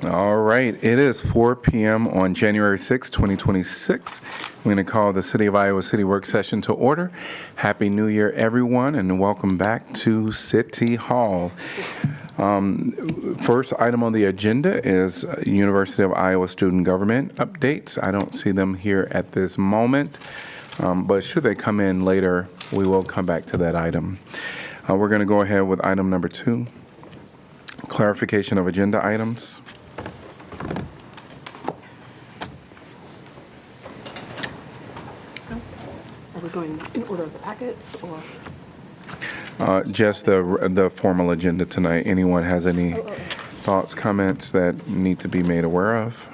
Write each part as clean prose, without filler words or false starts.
All right, it is 4 p.m. on January 6, 2026. I'm going to call the City of Iowa City Work Session to order. Happy New Year, everyone, and welcome back to City Hall. First item on the agenda is University of Iowa student government updates. I don't see them here at this moment, but should they come in later, we will come back to that item. We're going to go ahead with item number 2, clarification of agenda items. Are we going in order of the packets, or? Just the formal agenda tonight. Anyone has any thoughts, comments that need to be made aware of?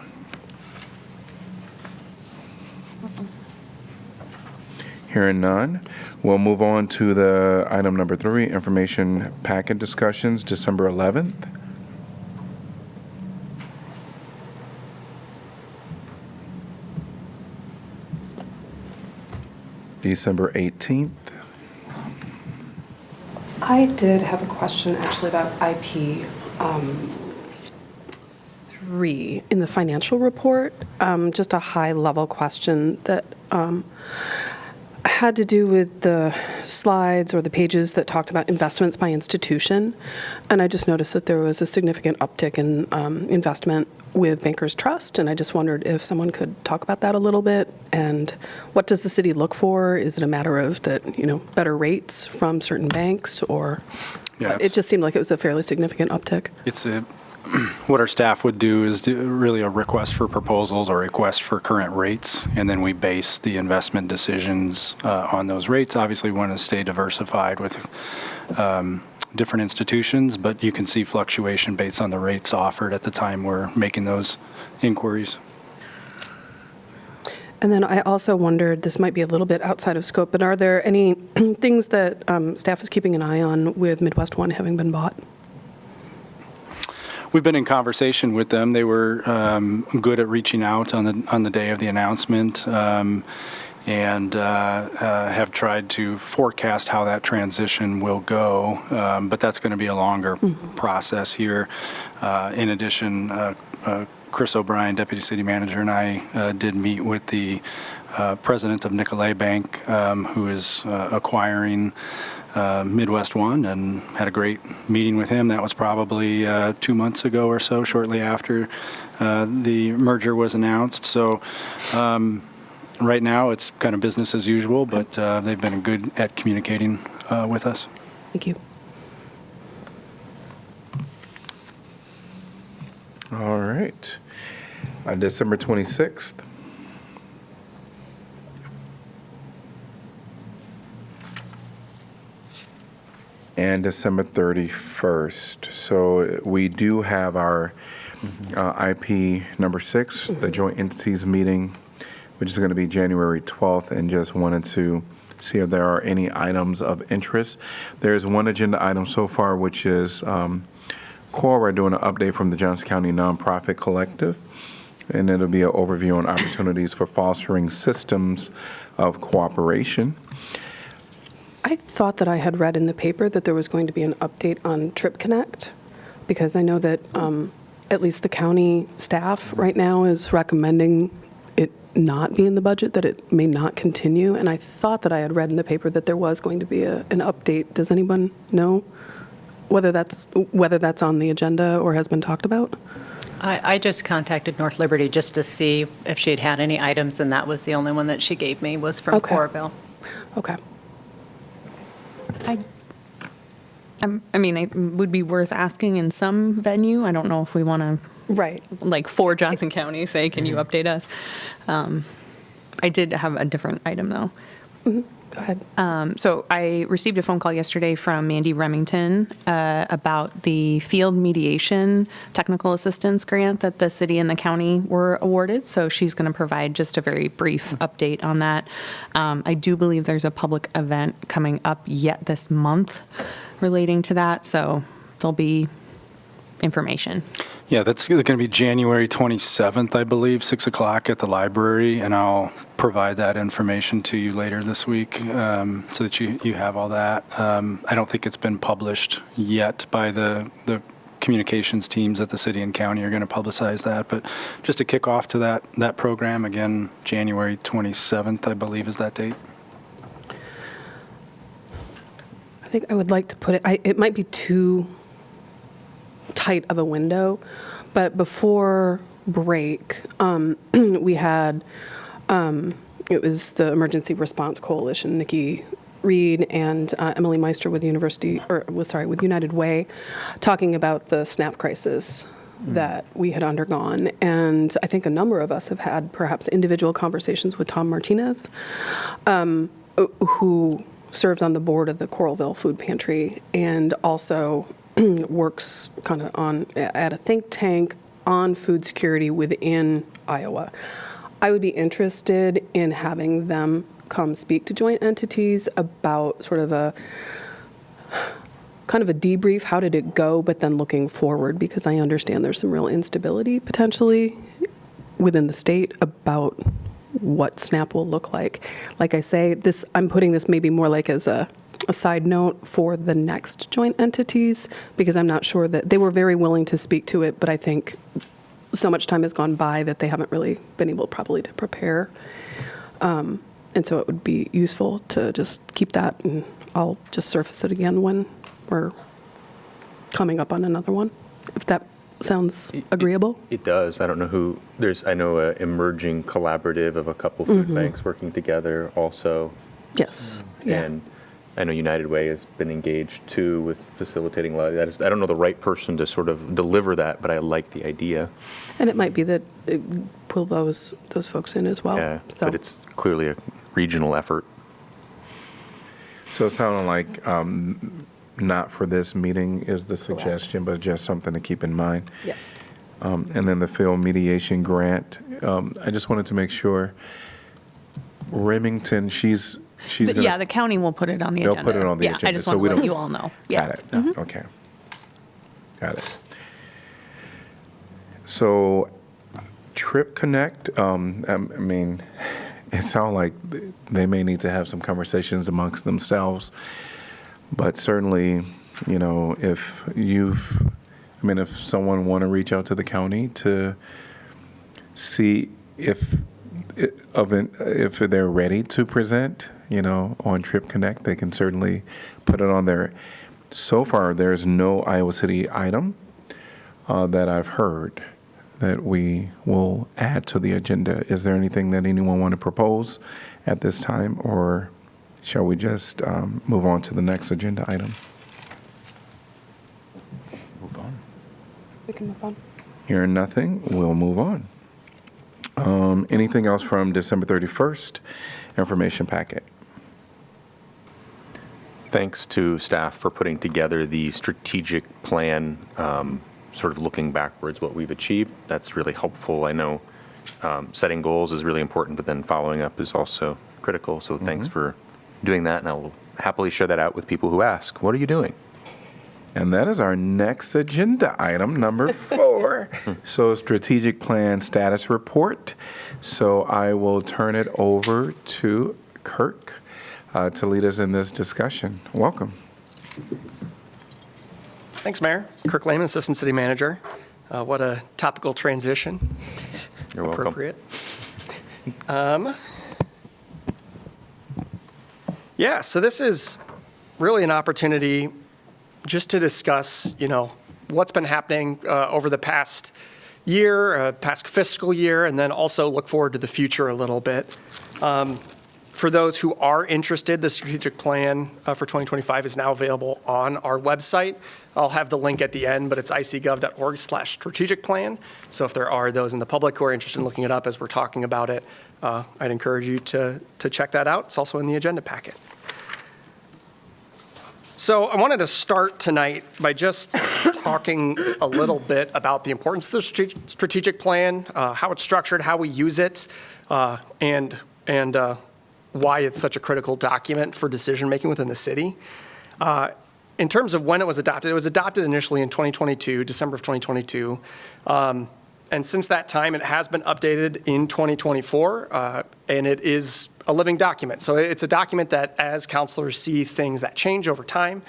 Hearing none, we'll move on to the item number 3, information packet discussions, December 11th. December 18th. I did have a question actually about IP 3 in the financial report. Just a high level question that had to do with the slides or the pages that talked about investments by institution. And I just noticed that there was a significant uptick in investment with Bankers Trust, and I just wondered if someone could talk about that a little bit, and what does the city look for? Is it a matter of that, better rates from certain banks, or it just seemed like it was a fairly significant uptick? It's what our staff would do is really a request for proposals or request for current rates, and then we base the investment decisions on those rates. Obviously, we want to stay diversified with different institutions, but you can see fluctuation based on the rates offered at the time we're making those inquiries. And then I also wondered, this might be a little bit outside of scope, but are there any things that staff is keeping an eye on with Midwest One having been bought? We've been in conversation with them. They were good at reaching out on the day of the announcement, and have tried to forecast how that transition will go, but that's going to be a longer process here. In addition, Chris O'Brien, Deputy City Manager, and I did meet with the president of Nicolay Bank, who is acquiring Midwest One, and had a great meeting with him. That was probably 2 months ago or so, shortly after the merger was announced. So right now it's kind of business as usual, but they've been good at communicating with us. Thank you. All right. December 26th. And December 31st. So we do have our IP number 6, the joint entities meeting, which is going to be January 12th, and just wanted to see if there are any items of interest. There's one agenda item so far, which is CORE. We're doing an update from the Johnson County Nonprofit Collective, and it'll be an overview on opportunities for fostering systems of cooperation. I thought that I had read in the paper that there was going to be an update on Trip Connect, because I know that at least the county staff right now is recommending it not be in the budget, that it may not continue. And I thought that I had read in the paper that there was going to be an update. Does anyone know whether that's on the agenda or has been talked about? I just contacted North Liberty just to see if she'd had any items, and that was the only one that she gave me was from Coreville. Okay. I mean, it would be worth asking in some venue. I don't know if we want to, Right. like for Johnson County, say, can you update us? I did have a different item, though. Go ahead. So I received a phone call yesterday from Mandy Remington about the field mediation technical assistance grant that the city and the county were awarded. So she's going to provide just a very brief update on that. I do believe there's a public event coming up yet this month relating to that. So there'll be information. Yeah, that's going to be January 27th, I believe, 6 o'clock at the library, and I'll provide that information to you later this week so that you have all that. I don't think it's been published yet by the communications teams at the city and county are going to publicize that. But just to kick off to that program, again, January 27th, I believe, is that date. I think I would like to put it, it might be too tight of a window, but before break, we had, it was the Emergency Response Coalition, Nikki Reed and Emily Meister with with United Way, talking about the SNAP crisis that we had undergone. And I think a number of us have had perhaps individual conversations with Tom Martinez, who serves on the board of the Coralville Food Pantry and also works kind of at a think tank on food security within Iowa. I would be interested in having them come speak to joint entities about sort of a kind of a debrief, how did it go, but then looking forward, because I understand there's some real instability potentially within the state about what SNAP will look like. Like I say, I'm putting this maybe more like as a side note for the next joint entities, because I'm not sure that they were very willing to speak to it, but I think so much time has gone by that they haven't really been able properly to prepare. And so it would be useful to just keep that, and I'll just surface it again when we're coming up on another one, if that sounds agreeable. It does. I don't know who, I know an emerging collaborative of a couple food banks working together also. Yes. Yeah. And I know United Way has been engaged too with facilitating a lot of that. I don't know the right person to sort of deliver that, but I like the idea. And it might be that pull those folks in as well. Yeah, So but it's clearly a regional effort. So it sounded like not for this meeting is the suggestion, but just something to keep in mind. yes. And then the field mediation grant, I just wanted to make sure Remington, she's gonna. Yeah, the county will put it on the They'll agenda. put it on the Yeah, I agenda, just so want we to let don't- you all know. Yeah. Got it. Okay. Got it. So, Trip Connect, I mean, it sounds like they may need to have some conversations amongst themselves, but certainly, if someone want to reach out to the county to see if they're ready to present, on Trip Connect, they can certainly put it on there. So far, there's no Iowa City item that I've heard that we will add to the agenda. Is there anything that anyone want to propose at this time, or shall we just move on to the next agenda item? Move on. We can move on. Hearing nothing, we'll move on. Anything else from December 31st information packet? Thanks to staff for putting together the strategic plan, sort of looking backwards what we've achieved. That's really helpful. I know setting goals is really important, but then following up is also critical. So thanks for doing that, and I will happily share that out with people who ask, what are you doing? And that is our next agenda item, number 4. So strategic plan status report. So I will turn it over to Kirk to lead us in this discussion. Welcome. Thanks, Mayor. Kirk Lehman, Assistant City Manager. What a topical transition. You're welcome. Appropriate. Yeah, so this is really an opportunity just to discuss, what's been happening over the past year, past fiscal year, and then also look forward to the future a little bit. For those who are interested, the strategic plan for 2025 is now available on our website. I'll have the link at the end, but it's icgov.org/strategic plan. So if there are those in the public who are interested in looking it up as we're talking about it, I'd encourage you to check that out. It's also in the agenda packet. So I wanted to start tonight by just talking a little bit about the importance of the strategic plan, how it's structured, how we use it, and why it's such a critical document for decision-making within the city. In terms of when it was adopted initially in 2022, December of 2022. And since that time, it has been updated in 2024, and it is a living document. So it's a document that as counselors see things that change over time,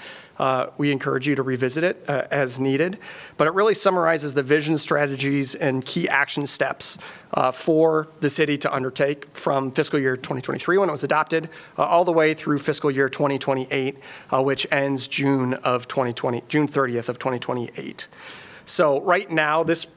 we encourage you to revisit it as needed. But it really summarizes the vision, strategies, and key action steps for the city to undertake from fiscal year 2023 when it was adopted, all the way through fiscal year 2028, which ends June 30th of 2028. So right now, this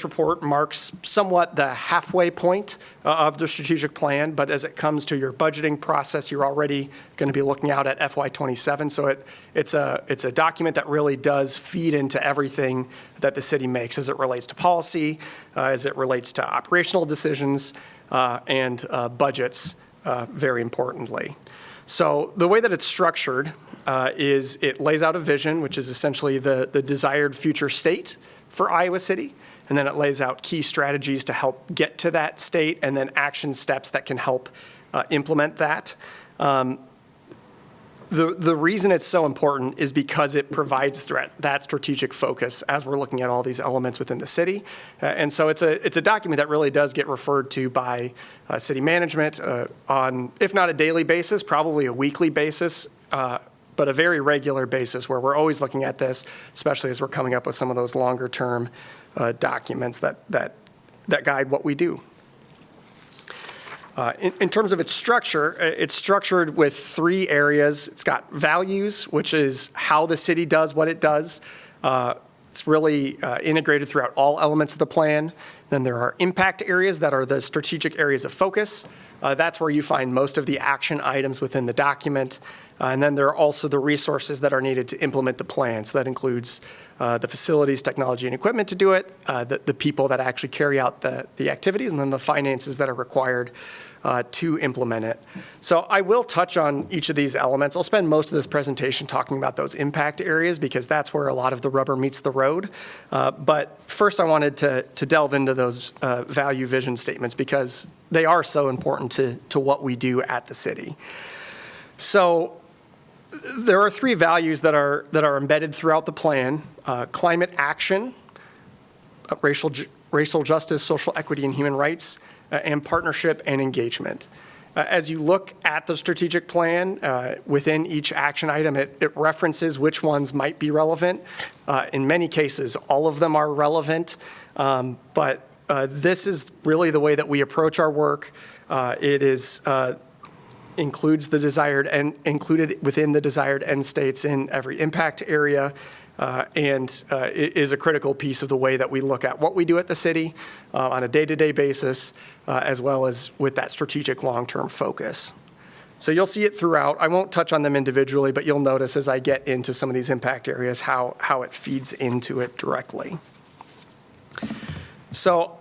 report marks somewhat the halfway point of the strategic plan, but as it comes to your budgeting process, you're already going to be looking out at FY27. So it's a document that really does feed into everything that the city makes as it relates to policy, as it relates to operational decisions, and budgets, very importantly. So the way that it's structured is it lays out a vision, which is essentially the desired future state for Iowa City. And then it lays out key strategies to help get to that state, and then action steps that can help implement that. The reason it's so important is because it provides that strategic focus as we're looking at all these elements within the city. And so it's a document that really does get referred to by city management on, if not a daily basis, probably a weekly basis, but a very regular basis where we're always looking at this, especially as we're coming up with some of those longer term documents that guide what we do. In terms of its structure, it's structured with 3 areas. It's got values, which is how the city does what it does. It's really integrated throughout all elements of the plan. Then there are impact areas that are the strategic areas of focus. That's where you find most of the action items within the document. And then there are also the resources that are needed to implement the plan. So that includes the facilities, technology, and equipment to do it, the people that actually carry out the activities, and then the finances that are required to implement it. So I will touch on each of these elements. I'll spend most of this presentation talking about those impact areas because that's where a lot of the rubber meets the road. But first I wanted to delve into those value vision statements because they are so important to what we do at the city. So there are 3 values that are embedded throughout the plan: climate action, racial justice, social equity, and human rights, and partnership and engagement. As you look at the strategic plan, within each action item, it references which ones might be relevant. In many cases, all of them are relevant, but this is really the way that we approach our work. It is includes the desired and included within the desired end states in every impact area, and it is a critical piece of the way that we look at what we do at the city on a day-to-day basis, as well as with that strategic long-term focus. So you'll see it throughout. I won't touch on them individually, but you'll notice as I get into some of these impact areas how it feeds into it directly. So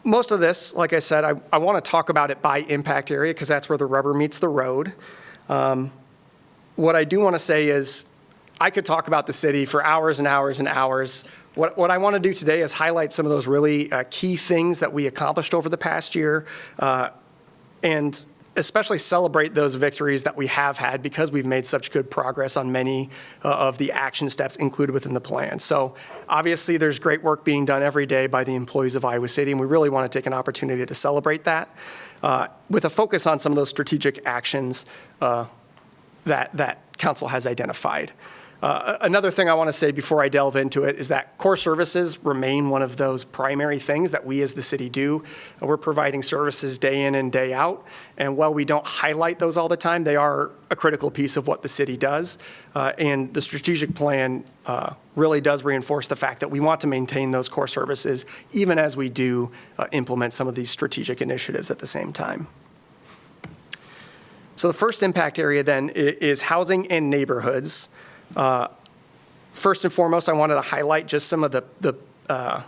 most of this, like I said, I want to talk about it by impact area because that's where the rubber meets the road. What I do want to say is I could talk about the city for hours and hours and hours. What I want to do today is highlight some of those really key things that we accomplished over the past year, and especially celebrate those victories that we have had because we've made such good progress on many of the action steps included within the plan. So obviously there's great work being done every day by the employees of Iowa City, and we really want to take an opportunity to celebrate that with a focus on some of those strategic actions that council has identified. Another thing I want to say before I delve into it is that core services remain one of those primary things that we as the city do. We're providing services day in and day out, and while we don't highlight those all the time, they are a critical piece of what the city does. And the strategic plan really does reinforce the fact that we want to maintain those core services even as we do implement some of these strategic initiatives at the same time. So the first impact area then is housing and neighborhoods. First and foremost, I wanted to highlight just some of the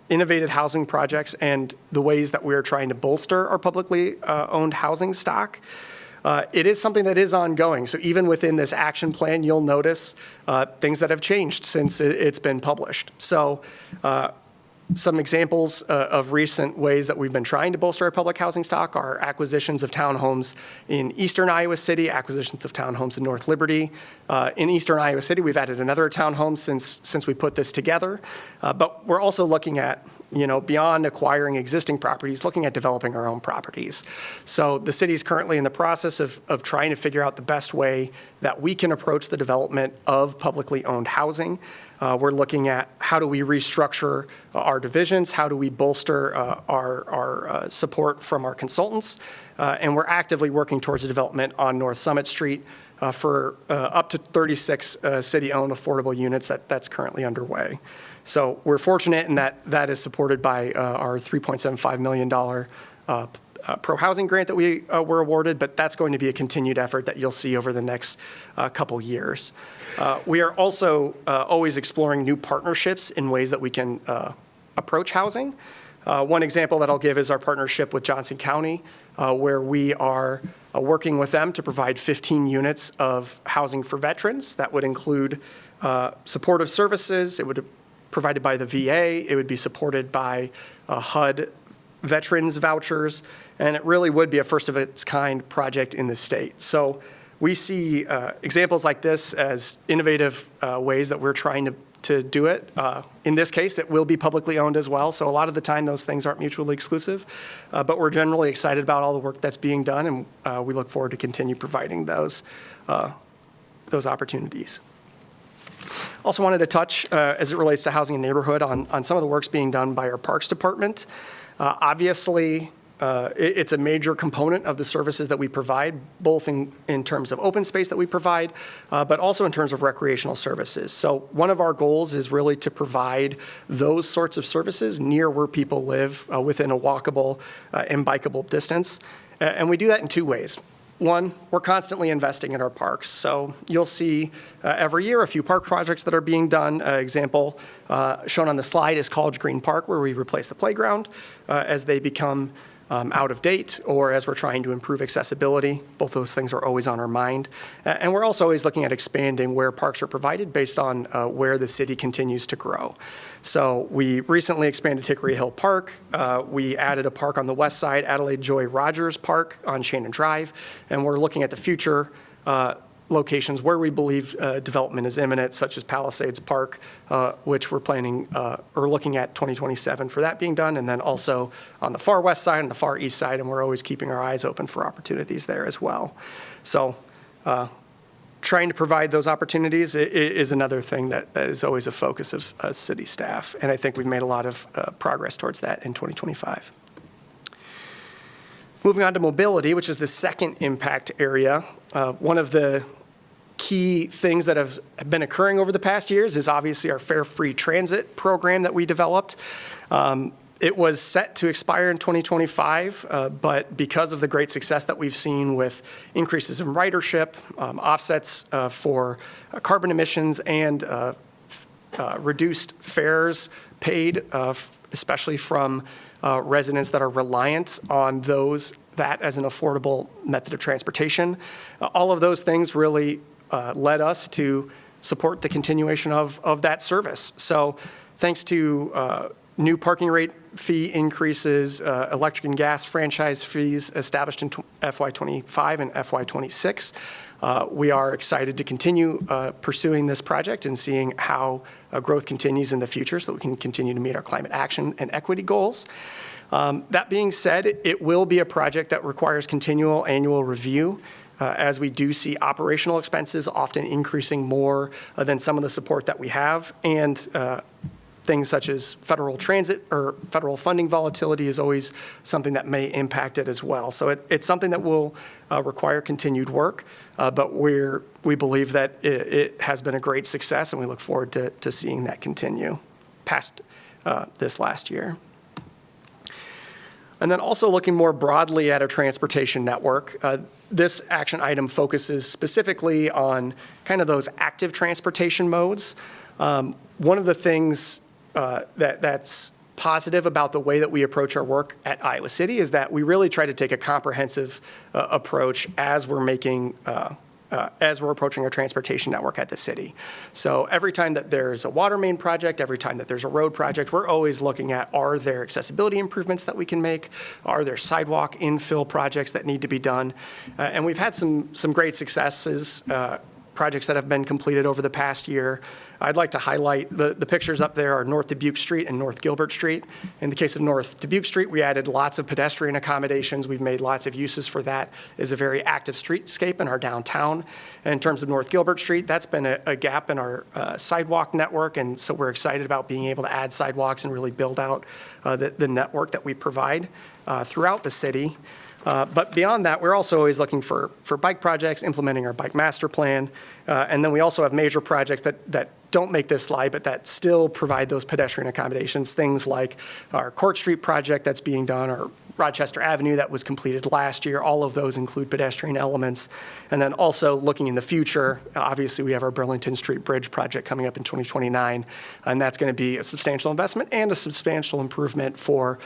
innovative housing projects and the ways that we're trying to bolster our publicly owned housing stock. It is something that is ongoing. So even within this action plan, you'll notice things that have changed since it's been published. So Some examples of recent ways that we've been trying to bolster our public housing stock are acquisitions of townhomes in eastern Iowa City, acquisitions of townhomes in North Liberty. In eastern Iowa City, we've added another townhome since we put this together. But we're also looking at, beyond acquiring existing properties, looking at developing our own properties. So the city is currently in the process of trying to figure out the best way that we can approach the development of publicly owned housing. We're looking at how do we restructure our divisions, how do we bolster our support from our consultants, and we're actively working towards a development on North Summit Street for up to 36 city-owned affordable units that's currently underway. So we're fortunate in that is supported by our $3.75 million pro-housing grant that we were awarded, but that's going to be a continued effort that you'll see over the next couple years. We are also always exploring new partnerships in ways that we can approach housing. One example that I'll give is our partnership with Johnson County, where we are working with them to provide 15 units of housing for veterans. That would include supportive services. It would be provided by the VA. It would be supported by HUD veterans vouchers, and it really would be a first of its kind project in the state. So we see examples like this as innovative ways that we're trying to do it. In this case, it will be publicly owned as well, so a lot of the time those things aren't mutually exclusive, but we're generally excited about all the work that's being done, and we look forward to continue providing those opportunities. Also wanted to touch, as it relates to housing and neighborhood, on some of the works being done by our Parks Department. Obviously, it's a major component of the services that we provide, both in terms of open space that we provide, but also in terms of recreational services. So one of our goals is really to provide those sorts of services near where people live, within a walkable and bikeable distance. And we do that in two ways. One, we're constantly investing in our parks. So you'll see every year a few park projects that are being done. Example shown on the slide is College Green Park, where we replace the playground as they become out of date, or as we're trying to improve accessibility. Both those things are always on our mind. And we're also always looking at expanding where parks are provided based on where the city continues to grow. So we recently expanded Hickory Hill Park. We added a park on the west side, Adelaide Joy Rogers Park on Shannon Drive. And we're looking at the future locations where we believe development is imminent, such as Palisades Park, which we're planning or looking at 2027 for that being done, and then also on the far west side and the far east side, and we're always keeping our eyes open for opportunities there as well. So trying to provide those opportunities is another thing that is always a focus of city staff, and I think we've made a lot of progress towards that in 2025. Moving on to mobility, which is the second impact area. One of the key things that have been occurring over the past years is obviously our Fare Free Transit program that we developed. It was set to expire in 2025, but because of the great success that we've seen with increases in ridership, offsets for carbon emissions, and reduced fares paid, especially from residents that are reliant on that as an affordable method of transportation. All of those things really led us to support the continuation of that service. So thanks to new parking rate fee increases, electric and gas franchise fees established in FY25 and FY26, we are excited to continue pursuing this project and seeing how growth continues in the future so that we can continue to meet our climate action and equity goals. That being said, it will be a project that requires continual annual review, as we do see operational expenses often increasing more than some of the support that we have, and things such as federal transit or federal funding volatility is always something that may impact it as well. So it's something that will require continued work, but we believe that it has been a great success, and we look forward to seeing that continue past this last year. And then also looking more broadly at a transportation network, this action item focuses specifically on kind of those active transportation modes. One of the things that's positive about the way that we approach our work at Iowa City is that we really try to take a comprehensive approach as we're making as we're approaching our transportation network at the city. So every time that there's a water main project, every time that there's a road project, we're always looking at, are there accessibility improvements that we can make? Are there sidewalk infill projects that need to be done? And we've had some great successes, projects that have been completed over the past year. I'd like to highlight the pictures up there are North Dubuque Street and North Gilbert Street. In the case of North Dubuque Street, we added lots of pedestrian accommodations. We've made lots of uses for that. It's a very active streetscape in our downtown. And in terms of North Gilbert Street, that's been a gap in our sidewalk network, and so we're excited about being able to add sidewalks and really build out the network that we provide throughout the city. But beyond that, we're also always looking for bike projects, implementing our bike master plan. And then we also have major projects that don't make this slide, but that still provide those pedestrian accommodations. Things like our Court Street project that's being done, or Rochester Avenue that was completed last year. All of those include pedestrian elements. And then also looking in the future, obviously we have our Burlington Street Bridge project coming up in 2029. And that's going to be a substantial investment and a substantial improvement for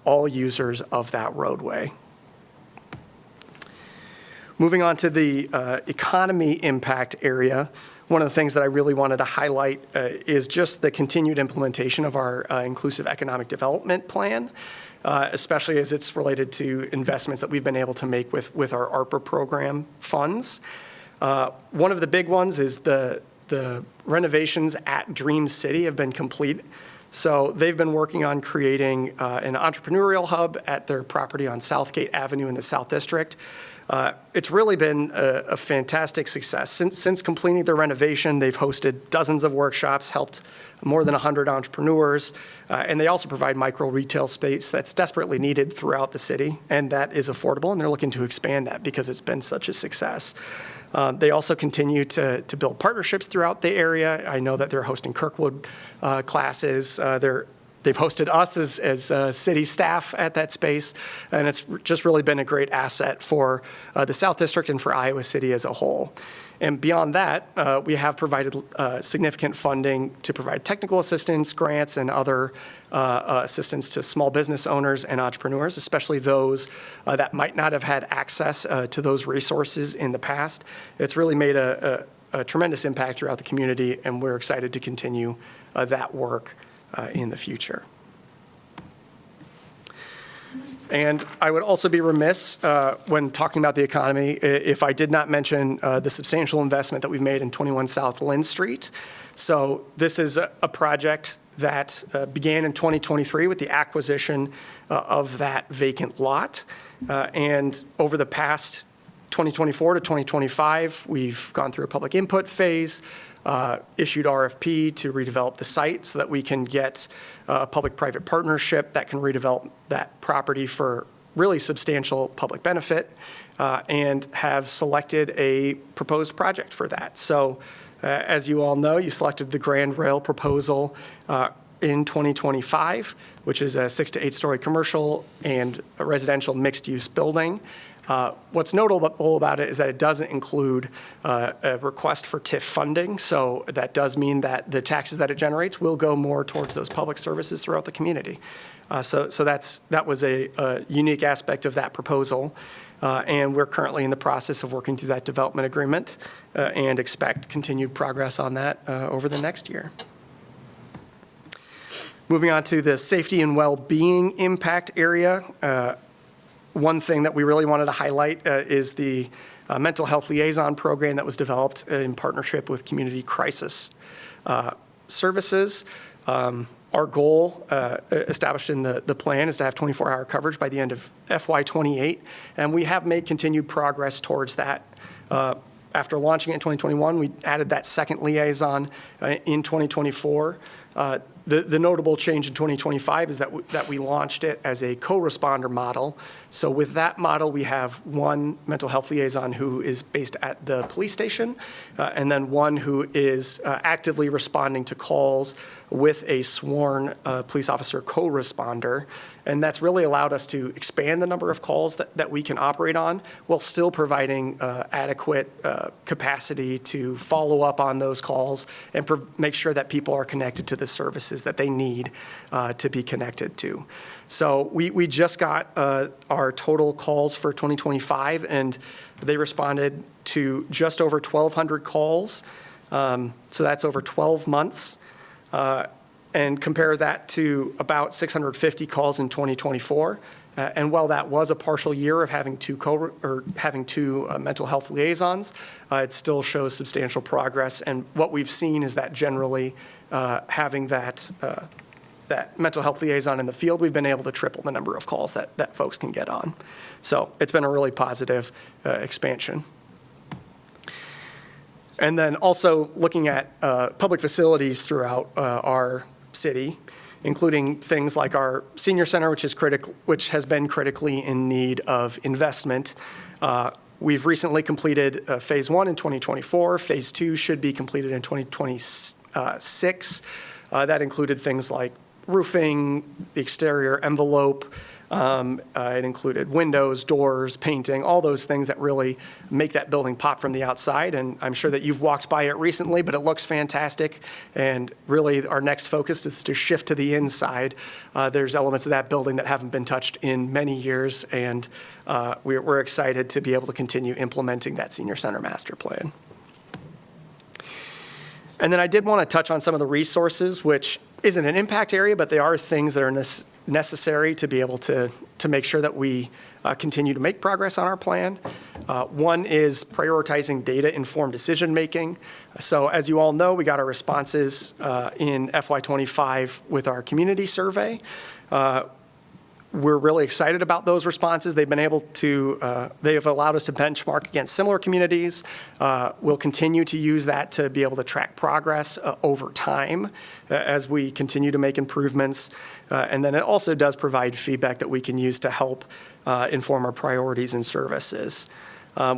all users of that roadway. Moving on to the economy impact area, one of the things that I really wanted to highlight is just the continued implementation of our inclusive economic development plan, especially as it's related to investments that we've been able to make with our ARPA program funds. One of the big ones is the renovations at Dream City have been complete. So they've been working on creating an entrepreneurial hub at their property on Southgate Avenue in the South District. It's really been a fantastic success. Since completing the renovation, they've hosted dozens of workshops, helped more than 100 entrepreneurs, and they also provide micro retail space that's desperately needed throughout the city, and that is affordable, and they're looking to expand that because it's been such a success. They also continue to build partnerships throughout the area. I know that they're hosting Kirkwood classes. They've hosted us as city staff at that space, and it's just really been a great asset for the South District and for Iowa City as a whole. And beyond that, we have provided significant funding to provide technical assistance, grants, and other assistance to small business owners and entrepreneurs, especially those that might not have had access to those resources in the past. It's really made a tremendous impact throughout the community, and we're excited to continue that work in the future. And I would also be remiss when talking about the economy if I did not mention the substantial investment that we've made in 21 South Lynn Street. So this is a project that began in 2023 with the acquisition of that vacant lot. And over the past 2024 to 2025, we've gone through a public input phase, issued RFP to redevelop the site so that we can get a public-private partnership that can redevelop that property for really substantial public benefit, and have selected a proposed project for that. So as you all know, you selected the Grand Rail proposal in 2025, which is a 6 to 8 story commercial and a residential mixed-use building. What's notable about it is that it doesn't include a request for TIF funding, so that does mean that the taxes that it generates will go more towards those public services throughout the community. So that was a unique aspect of that proposal, and we're currently in the process of working through that development agreement and expect continued progress on that over the next year. Moving on to the safety and well-being impact area. One thing that we really wanted to highlight is the mental health liaison program that was developed in partnership with Community Crisis Services. Our goal established in the plan is to have 24-hour coverage by the end of FY28, and we have made continued progress towards that. After launching it in 2021, we added that second liaison in 2024. The notable change in 2025 is that we launched it as a co-responder model. So with that model, we have one mental health liaison who is based at the police station, and then one who is actively responding to calls with a sworn police officer co-responder. And that's really allowed us to expand the number of calls that we can operate on while still providing adequate capacity to follow up on those calls and make sure that people are connected to the services that they need to be connected to. So we just got our total calls for 2025, and they responded to just over 1,200 calls. So that's over 12 months. And compare that to about 650 calls in 2024. And while that was a partial year of having two mental health liaisons, it still shows substantial progress. And what we've seen is that generally having that mental health liaison in the field, we've been able to triple the number of calls that folks can get on. So it's been a really positive expansion. And then also looking at public facilities throughout our city, including things like our senior center, which has been critically in need of investment. We've recently completed phase 1 in 2024. Phase 2 should be completed in 2026. That included things like roofing, the exterior envelope. It included windows, doors, painting, all those things that really make that building pop from the outside. And I'm sure that you've walked by it recently, but it looks fantastic. And really our next focus is to shift to the inside. There's elements of that building that haven't been touched in many years. And we're excited to be able to continue implementing that senior center master plan. And then I did want to touch on some of the resources, which isn't an impact area, but they are things that are necessary to be able to make sure that we continue to make progress on our plan. One is prioritizing data-informed decision-making. So as you all know, we got our responses in FY25 with our community survey. We're really excited about those responses. They've been able to, they have allowed us to benchmark against similar communities. We'll continue to use that to be able to track progress over time as we continue to make improvements. And then it also does provide feedback that we can use to help inform our priorities and services.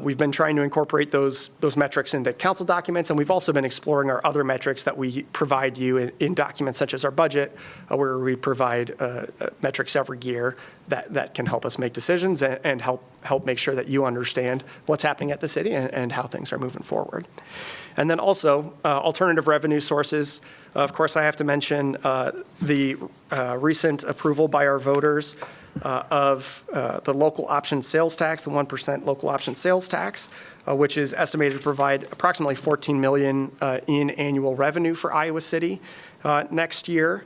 We've been trying to incorporate those metrics into council documents, and we've also been exploring our other metrics that we provide you in documents such as our budget, where we provide metrics every year that can help us make decisions and help make sure that you understand what's happening at the city and how things are moving forward. And then also alternative revenue sources. Of course, I have to mention the recent approval by our voters of the local option sales tax, the 1% local option sales tax, which is estimated to provide approximately $14 million in annual revenue for Iowa City next year.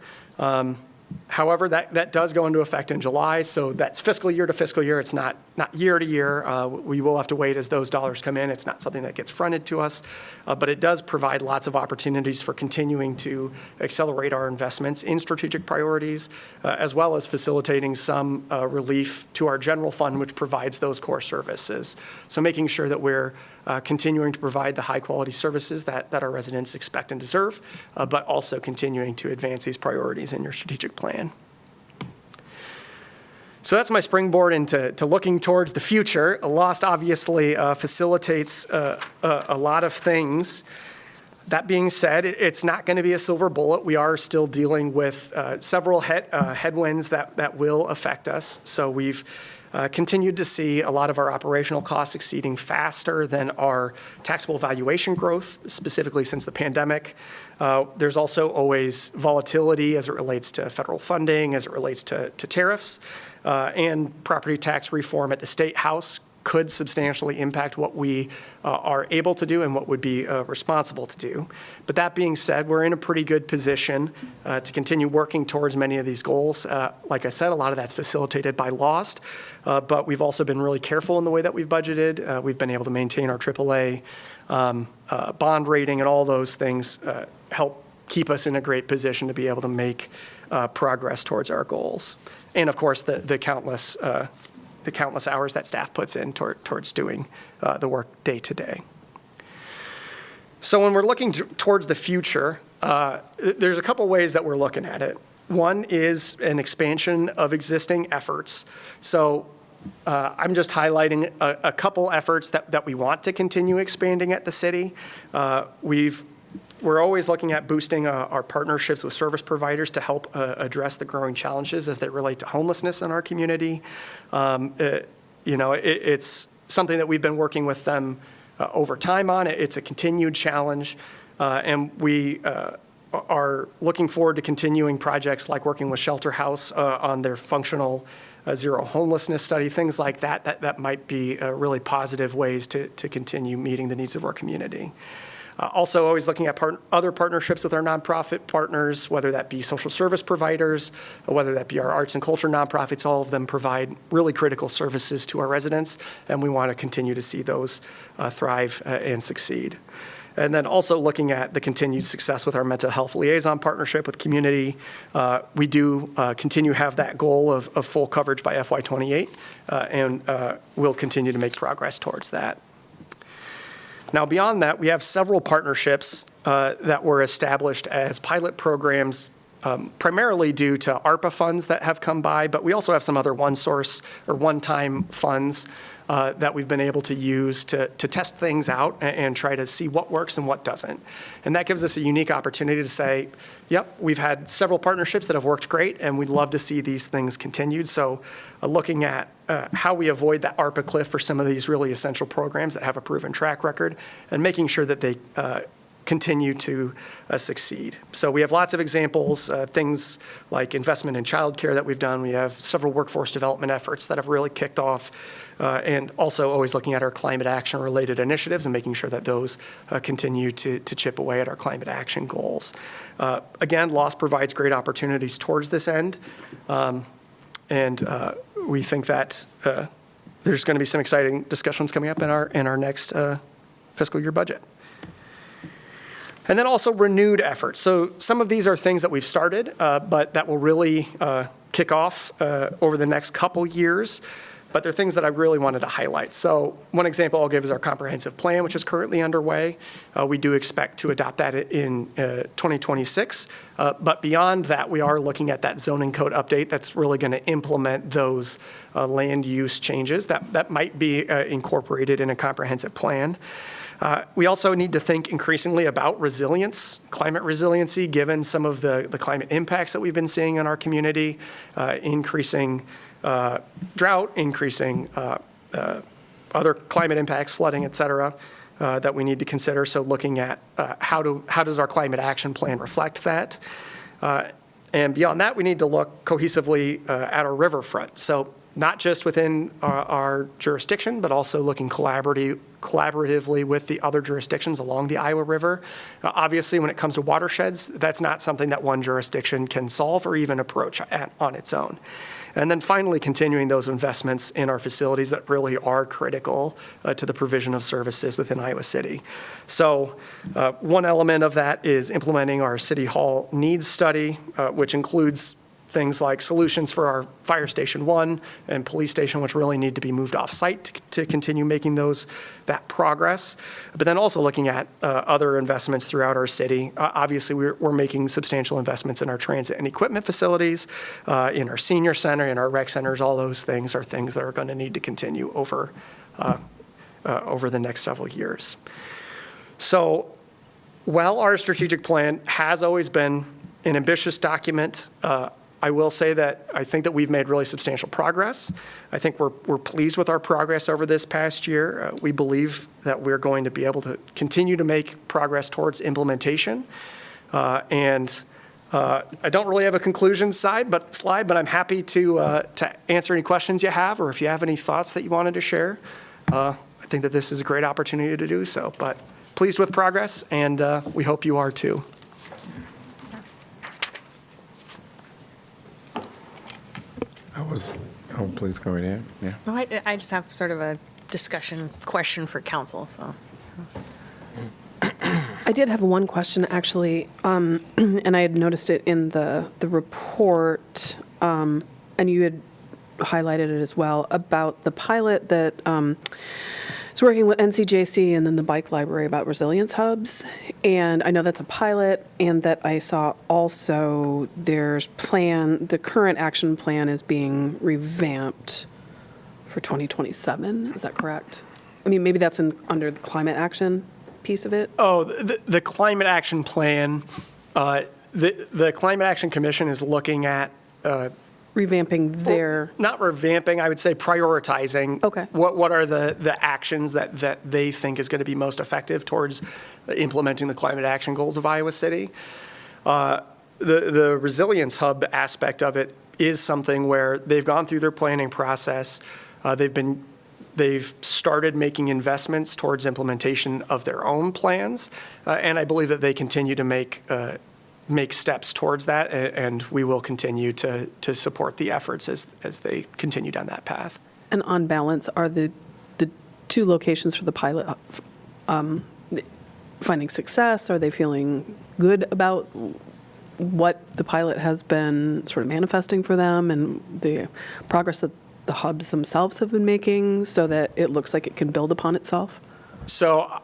However, that does go into effect in July, so that's fiscal year to fiscal year. It's not year to year. We will have to wait as those dollars come in. It's not something that gets fronted to us, but it does provide lots of opportunities for continuing to accelerate our investments in strategic priorities, as well as facilitating some relief to our general fund, which provides those core services. So making sure that we're continuing to provide the high-quality services that our residents expect and deserve, but also continuing to advance these priorities in your strategic plan. So that's my springboard into looking towards the future. LOST obviously facilitates a lot of things. That being said, it's not going to be a silver bullet. We are still dealing with several headwinds that will affect us. So we've continued to see a lot of our operational costs exceeding faster than our taxable valuation growth, specifically since the pandemic. There's also always volatility as it relates to federal funding, as it relates to tariffs, and property tax reform at the State House could substantially impact what we are able to do and what would be responsible to do. But that being said, we're in a pretty good position to continue working towards many of these goals. Like I said, a lot of that's facilitated by LOST, but we've also been really careful in the way that we've budgeted. We've been able to maintain our AAA bond rating, and all those things help keep us in a great position to be able to make progress towards our goals. And of course, the countless hours that staff puts in towards doing the work day to day. So when we're looking towards the future, there's a couple ways that we're looking at it. One is an expansion of existing efforts. So I'm just highlighting a couple efforts that we want to continue expanding at the city. We're always looking at boosting our partnerships with service providers to help address the growing challenges as they relate to homelessness in our community. It's something that we've been working with them over time on. It's a continued challenge, and we are looking forward to continuing projects like working with Shelter House on their functional a zero homelessness study, things like that might be really positive ways to continue meeting the needs of our community. Also, always looking at other partnerships with our nonprofit partners, whether that be social service providers, or whether that be our arts and culture nonprofits. All of them provide really critical services to our residents, and we want to continue to see those thrive and succeed. And then also looking at the continued success with our mental health liaison partnership with community. We do continue to have that goal of full coverage by FY28, and we'll continue to make progress towards that. Now, beyond that, we have several partnerships that were established as pilot programs, primarily due to ARPA funds that have come by, but we also have some other one-source or one-time funds that we've been able to use to test things out and try to see what works and what doesn't. And that gives us a unique opportunity to say, yep, we've had several partnerships that have worked great, and we'd love to see these things continued. So looking at how we avoid that ARPA cliff for some of these really essential programs that have a proven track record, and making sure that they continue to succeed. So we have lots of examples, things like investment in childcare that we've done. We have several workforce development efforts that have really kicked off, and also always looking at our climate action related initiatives and making sure that those continue to chip away at our climate action goals. Again, loss provides great opportunities towards this end, and we think that there's going to be some exciting discussions coming up in our next fiscal year budget. And then also renewed efforts. So some of these are things that we've started, but that will really kick off over the next couple years. But they're things that I really wanted to highlight. So one example I'll give is our comprehensive plan, which is currently underway. We do expect to adopt that in 2026. But beyond that, we are looking at that zoning code update that's really going to implement those land use changes that might be incorporated in a comprehensive plan. We also need to think increasingly about resilience, climate resiliency, given some of the climate impacts that we've been seeing in our community, increasing drought, increasing other climate impacts, flooding, et cetera, that we need to consider. So looking at how does our climate action plan reflect that? And beyond that, we need to look cohesively at our riverfront. So not just within our jurisdiction, but also looking collaboratively with the other jurisdictions along the Iowa River. Obviously, when it comes to watersheds, that's not something that one jurisdiction can solve or even approach on its own. And then finally, continuing those investments in our facilities that really are critical to the provision of services within Iowa City. So one element of that is implementing our City Hall needs study, which includes things like solutions for our Fire Station 1 and Police Station, which really need to be moved off-site to continue making that progress. But then also looking at other investments throughout our city. Obviously, we're making substantial investments in our transit and equipment facilities, in our senior center, in our rec centers. All those things are things that are going to need to continue over the next several years. So while our strategic plan has always been an ambitious document, I will say that I think that we've made really substantial progress. I think we're pleased with our progress over this past year. We believe that we're going to be able to continue to make progress towards implementation. And I don't really have a conclusion slide, but I'm happy to answer any questions you have, or if you have any thoughts that you wanted to share. I think that this is a great opportunity to do so. But pleased with progress, and we hope you are too. Please go right ahead. Yeah. No, I just have sort of a discussion question for council, so. I did have one question, actually, and I had noticed it in the report, and you had highlighted it as well, about the pilot that is working with NCJC and then the bike library about resilience hubs. And I know that's a pilot, and that I saw also the current action plan is being revamped for 2027. Is that correct? I mean, maybe that's under the climate action piece of it. Oh, the climate action plan, the Climate Action Commission is looking at Revamping their. Not revamping, I would say prioritizing. Okay. What are the actions that they think is going to be most effective towards implementing the climate action goals of Iowa City. The resilience hub aspect of it is something where they've gone through their planning process. They've started making investments towards implementation of their own plans, and I believe that they continue to make steps towards that, and we will continue to support the efforts as they continue down that path. And on balance, are the two locations for the pilot finding success? Are they feeling good about what the pilot has been sort of manifesting for them and the progress that the hubs themselves have been making so that it looks like it can build upon itself? So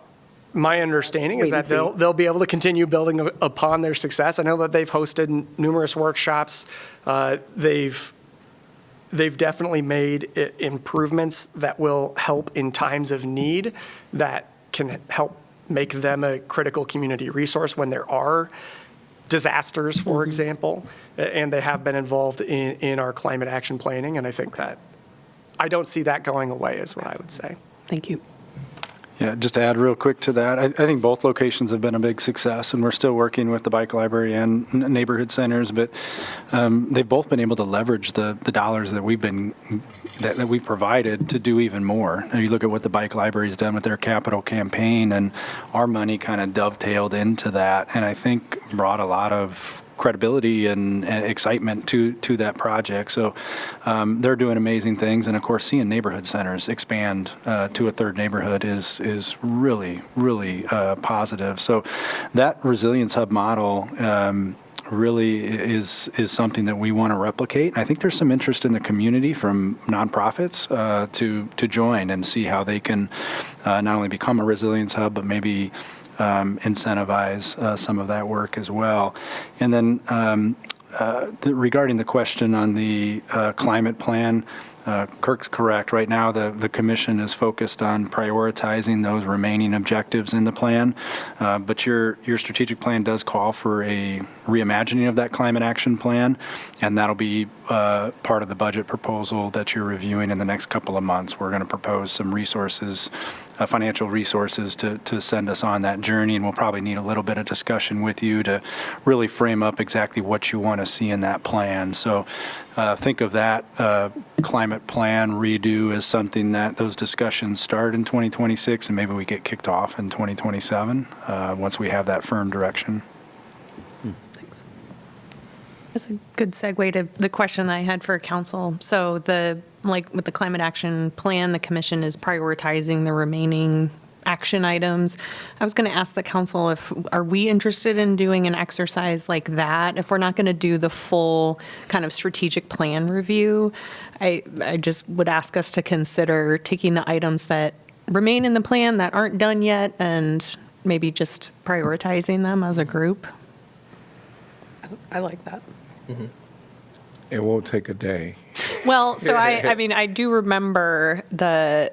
my understanding is Wait and that they'll be able to continue building upon their success. I know that they've hosted numerous workshops. They've definitely made improvements that will help in times of need, that can help make them a critical community resource when there are disasters, for example, and they have been involved in our climate action planning, and I think that I don't see that going away is what I would say. Thank you. Yeah, just to add real quick to that, I think both locations have been a big success, and we're still working with the bike library and neighborhood centers, but they've both been able to leverage the dollars that we've provided to do even more. Now, you look at what the bike library's done with their capital campaign, and our money kind of dovetailed into that, and I think brought a lot of credibility and excitement to that project. So they're doing amazing things, and of course, seeing neighborhood centers expand to a third neighborhood is really, really positive. So that resilience hub model really is something that we want to replicate. I think there's some interest in the community from nonprofits to join and see how they can not only become a resilience hub, but maybe incentivize some of that work as well. And then regarding the question on the climate plan, Kirk's correct. Right now, the commission is focused on prioritizing those remaining objectives in the plan. But your strategic plan does call for a reimagining of that climate action plan, and that'll be part of the budget proposal that you're reviewing in the next couple of months. We're going to propose some resources, financial resources to send us on that journey, and we'll probably need a little bit of discussion with you to really frame up exactly what you want to see in that plan. So think of that climate plan redo as something that those discussions start in 2026, and maybe we get kicked off in 2027 once we have that firm direction. Thanks. That's a good segue to the question that I had for council. So with the climate action plan, the commission is prioritizing the remaining action items. I was going to ask the council are we interested in doing an exercise like that? If we're not going to do the full kind of strategic plan review, I just would ask us to consider taking the items that remain in the plan that aren't done yet and maybe just prioritizing them as a group. I like that. Mm-hmm. It won't take a day. Well, so I mean, I do remember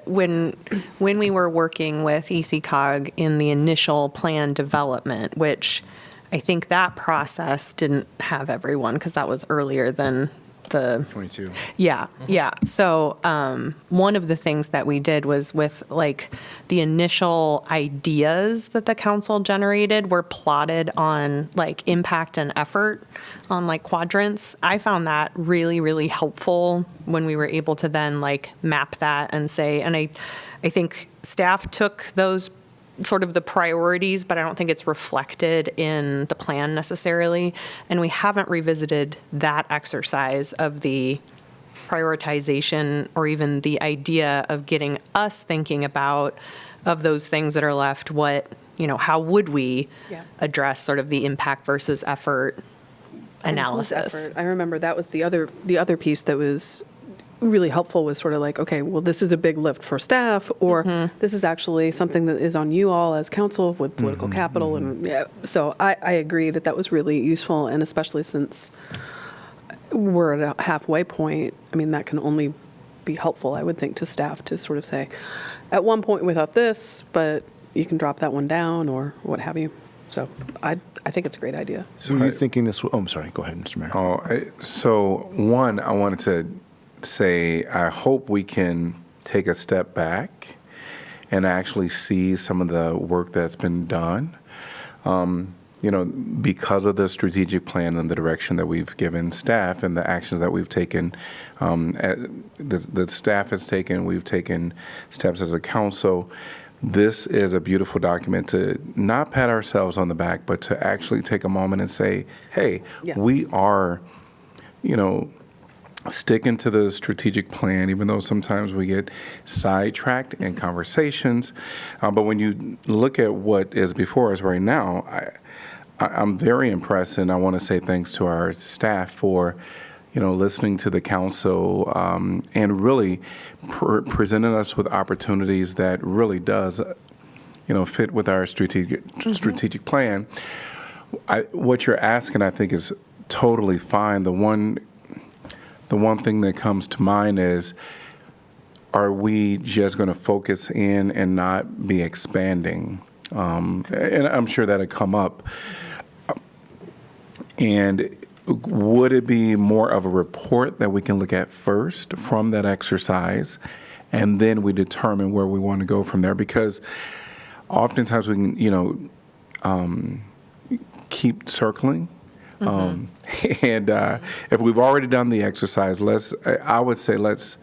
when we were working with ECOG in the initial plan development, which I think that process didn't have everyone because that was earlier than the 22. Yeah, yeah. So one of the things that we did was with like the initial ideas that the council generated were plotted on like impact and effort on like quadrants. I found that really, really helpful when we were able to then like map that and say, and I think staff took those sort of the priorities, but I don't think it's reflected in the plan necessarily. And we haven't revisited that exercise of the prioritization or even the idea of getting us thinking about of those things that are left, how would we address sort of the impact versus effort analysis? Effort. I remember that was the other piece that was really helpful was sort of like, okay, well, this is a big lift for staff, or this is actually something that is on you all as council with political capital. And so I agree that was really useful. And especially since we're at a halfway point, I mean, that can only be helpful, I would think, to staff to sort of say, at one point we thought this, but you can drop that one down or what have you. So I think it's a great idea. So are you thinking this? Oh, I'm sorry. Go ahead, Mr. Mayor. So one, I wanted to say I hope we can take a step back and actually see some of the work that's been done. because of the strategic plan and the direction that we've given staff and the actions that we've taken, the staff has taken, we've taken steps as a council. This is a beautiful document to not pat ourselves on the back, but to actually take a moment and say, hey, we are, sticking to the strategic plan, even though sometimes we get sidetracked in conversations. But when you look at what is before us right now, I'm very impressed, and I want to say thanks to our staff for, listening to the council and really presenting us with opportunities that really does, fit with our strategic plan. What you're asking, I think, is totally fine. The one thing that comes to mind is, are we just going to focus in and not be expanding? And I'm sure that'll come up. And would it be more of a report that we can look at first from that exercise, and then we determine where we want to go from there? Because oftentimes we can, keep circling. And if we've already done the exercise, I would say let's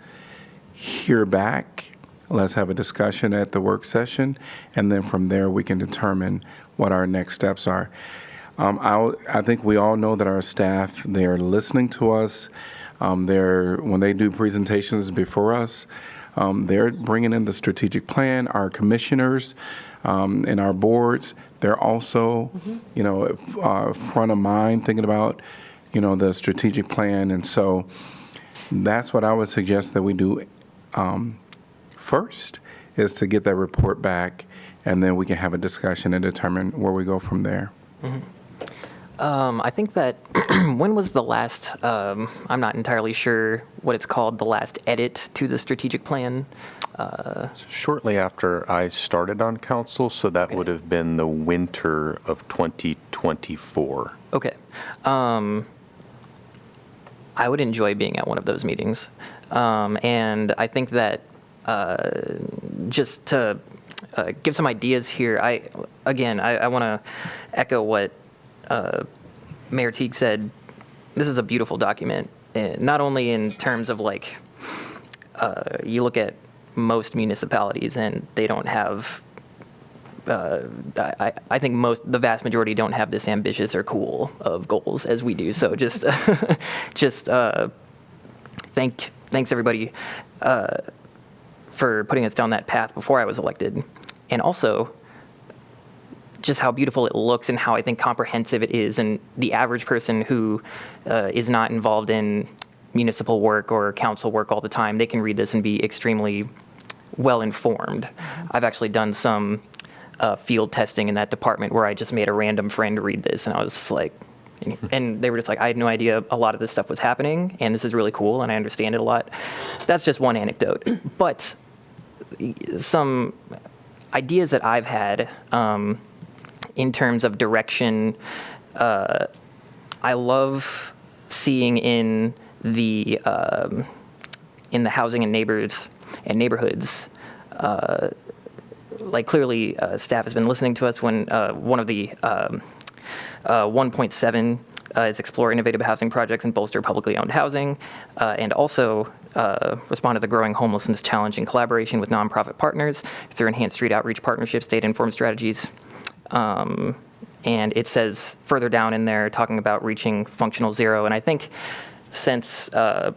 hear back. Let's have a discussion at the work session, and then from there we can determine what our next steps are. I think we all know that our staff, they're listening to us. When they do presentations before us, they're bringing in the strategic plan. Our commissioners and our boards, they're also, front of mind, thinking about, the strategic plan. And so that's what I would suggest that we do first, is to get that report back, and then we can have a discussion and determine where we go from there. I think that when was the last, I'm not entirely sure what it's called, the last edit to the strategic plan? Shortly after I started on council, so that would have been the winter of 2024. Okay. I would enjoy being at one of those meetings. And I think that just to give some ideas here, I want to echo what Mayor Teague said. This is a beautiful document, not only in terms of you look at most municipalities and they don't have, I think the vast majority don't have this ambitious or cool of goals as we do. So just thanks everybody for putting us down that path before I was elected. And also, just how beautiful it looks and how I think comprehensive it is. And the average person who is not involved in municipal work or council work all the time, they can read this and be extremely well informed. I've actually done some field testing in that department where I just made a random friend read this, and I was just like, and they were just like, I had no idea a lot of this stuff was happening, and this is really cool, and I understand it a lot. That's just one anecdote. But some ideas that I've had in terms of direction, I love seeing in the housing and neighborhoods, clearly staff has been listening to us when one of the 1.7 is explore innovative housing projects and bolster publicly owned housing, and also respond to the growing homelessness challenge in collaboration with nonprofit partners through enhanced street outreach partnerships, data-informed strategies. And it says further down in there talking about reaching functional zero. And I think since our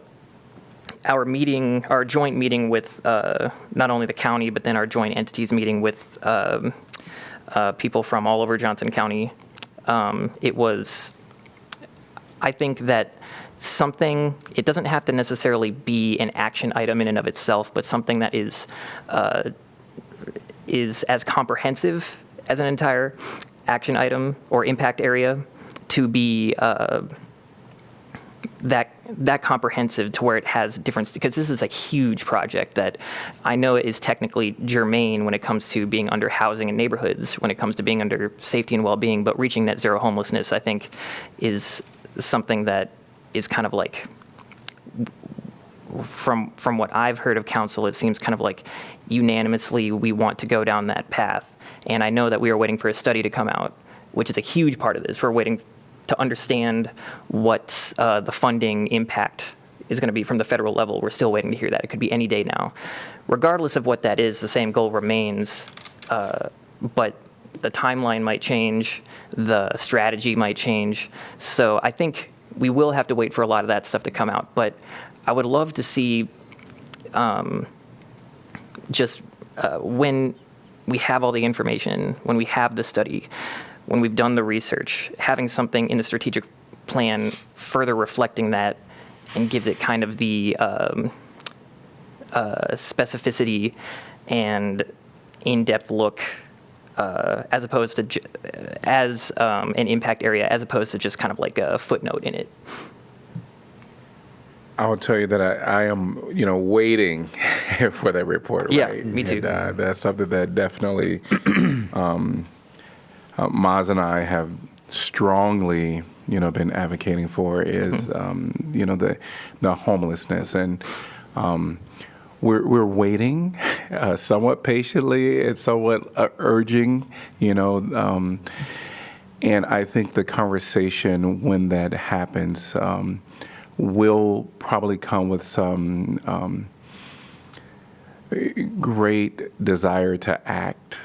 joint meeting with not only the county, but then our joint entities meeting with people from all over Johnson County, I think that it doesn't have to necessarily be an action item in and of itself, but something that is as comprehensive as an entire action item or impact area to be that comprehensive to where it has different, because this is a huge project that I know is technically germane when it comes to being under housing and neighborhoods, when it comes to being under safety and well-being, but reaching net zero homelessness, I think, is something that is kind of like, from what I've heard of council, it seems kind of like unanimously we want to go down that path. And I know that we are waiting for a study to come out which is a huge part of this. We're waiting to understand what the funding impact is going to be from the federal level. We're still waiting to hear that. It could be any day now. Regardless of what that is, the same goal remains, but the timeline might change, the strategy might change. So I think we will have to wait for a lot of that stuff to come out. But I would love to see when we have all the information, when we have the study, when we've done the research, having something in the strategic plan further reflecting that and gives it kind of the specificity and in-depth look as opposed to as an impact area, as opposed to just kind of like a footnote in it. I will tell you that I am, waiting for that report. Yeah, right? me too. And, that's something that definitely Maz and I have strongly, been advocating for is, the homelessness, and we're waiting somewhat patiently and somewhat urging, and I think the conversation when that happens will probably come with some great desire to act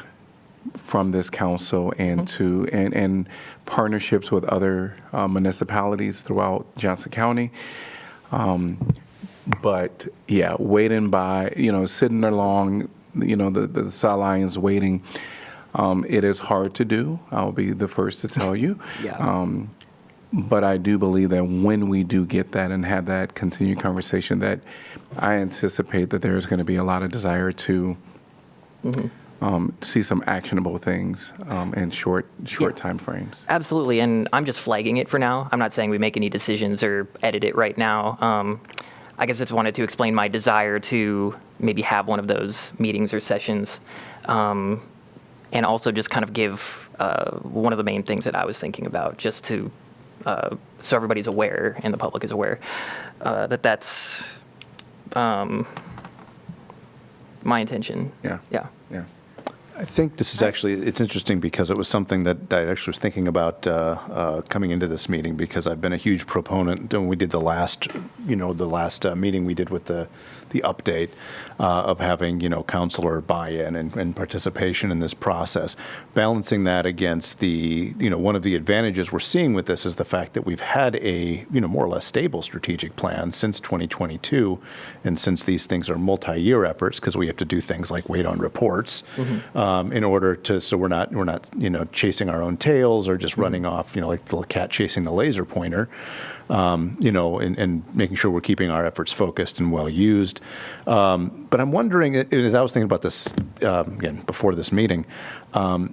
from this council and to and partnerships with other municipalities throughout Johnson County. But yeah, waiting by, sitting along, the sidelines waiting, it is hard to do. I'll be the first to tell you. Yeah. But I do believe that when we do get that and have that continued conversation, that I anticipate that there's going to be a lot of desire to see some actionable things in short time frames. Absolutely, and I'm just flagging it for now. I'm not saying we make any decisions or edit it right now. I guess I just wanted to explain my desire to maybe have one of those meetings or sessions, and also just kind of give one of the main things that I was thinking about, just to so everybody's aware and the public is aware that's my intention. Yeah. Yeah. Yeah. I think this is actually, it's interesting because it was something that I actually was thinking about coming into this meeting, because I've been a huge proponent, and we did the last meeting we did with the update of having, counselor buy-in and participation in this process. Balancing that against the, one of the advantages we're seeing with this is the fact that we've had a, more or less stable strategic plan since 2022. And since these things are multi-year efforts, because we have to do things like wait on reports, in order to, so we're not, chasing our own tails or just running off, like the cat chasing the laser pointer, and making sure we're keeping our efforts focused and well used. But I'm wondering, as I was thinking about this, again, before this meeting,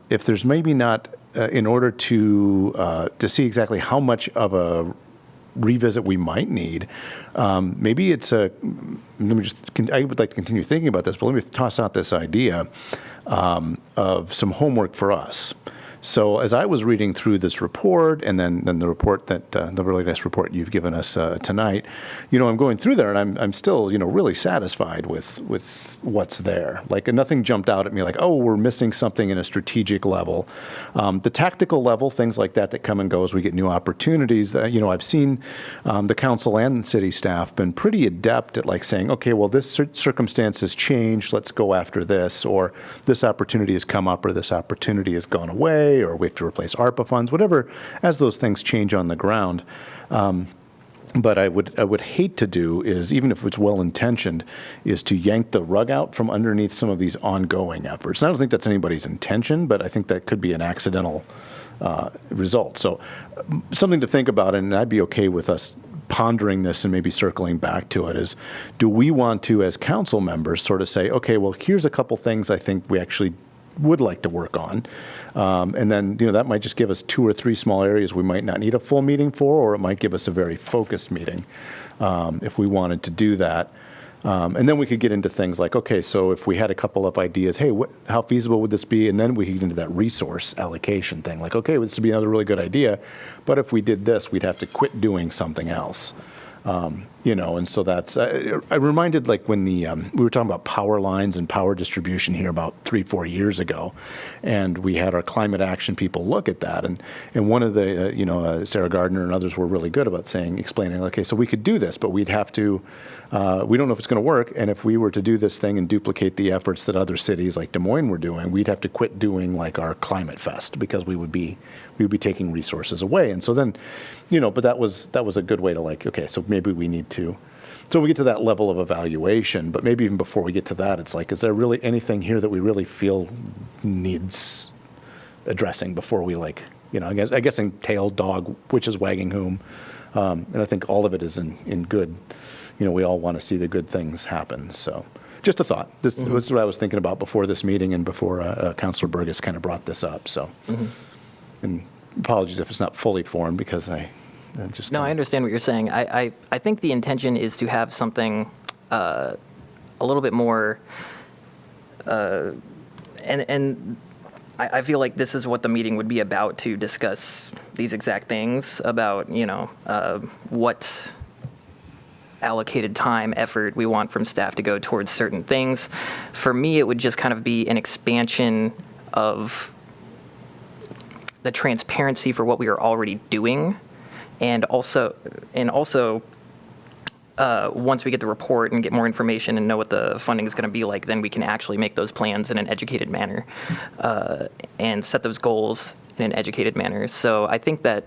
if there's maybe not, in order to see exactly how much of a revisit we might need, maybe it's I would like to continue thinking about this, but let me toss out this idea of some homework for us. So as I was reading through this report, and then the report that the really nice report you've given us tonight, I'm going through there, and I'm still really satisfied with what's there. Like, nothing jumped out at me like, oh, we're missing something in a strategic level. The tactical level, things like that come and go as we get new opportunities. That I've seen the council and city staff been pretty adept at like saying, okay, well, this circumstance has changed, let's go after this, or this opportunity has come up, or this opportunity has gone away, or we have to replace ARPA funds, whatever, as those things change on the ground. But I would hate to do is, even if it's well-intentioned, is to yank the rug out from underneath some of these ongoing efforts. And I don't think that's anybody's intention, but I think that could be an accidental result. So something to think about, and I'd be okay with us pondering this and maybe circling back to it, is, do we want to, as council members, sort of say, okay, well, here's a couple things I think we actually would like to work on. And then, that might just give us 2 or 3 small areas we might not need a full meeting for, or it might give us a very focused meeting if we wanted to do that. And then we could get into things like, okay, so if we had a couple of ideas, hey, how feasible would this be? And then we could get into that resource allocation thing. Like, okay, this would be another really good idea, but if we did this, we'd have to quit doing something else. And so that's, I reminded like when we were talking about power lines and power distribution here about 3-4 years ago, and we had our climate action people look at that. And one of the, Sarah Gardner and others were really good about explaining, okay, so we could do this, but we'd have to, we don't know if it's going to work. And if we were to do this thing and duplicate the efforts that other cities like Des Moines were doing, we'd have to quit doing like our Climate Fest because we would be taking resources away. And so then, but that was a good way to like, okay, so maybe we need to, so we get to that level of evaluation, but maybe even before we get to that, it's like, is there really anything here that we really feel needs addressing before we like, I guess in tail dog, which is wagging whom. And I think all of it is in good, we all want to see the good things happen. So just a thought. This was what I was thinking about before this meeting and before Councilor Burgess kind of brought this up. So, and apologies if it's not fully formed because I just. No, I understand what you're saying. I think the intention is to have something a little bit more, and I feel like this is what the meeting would be about, to discuss these exact things about, what allocated time, effort we want from staff to go towards certain things. For me, it would just kind of be an expansion of the transparency for what we are already doing. And also, once we get the report and get more information and know what the funding is going to be like, then we can actually make those plans in an educated manner and set those goals in an educated manner. So I think that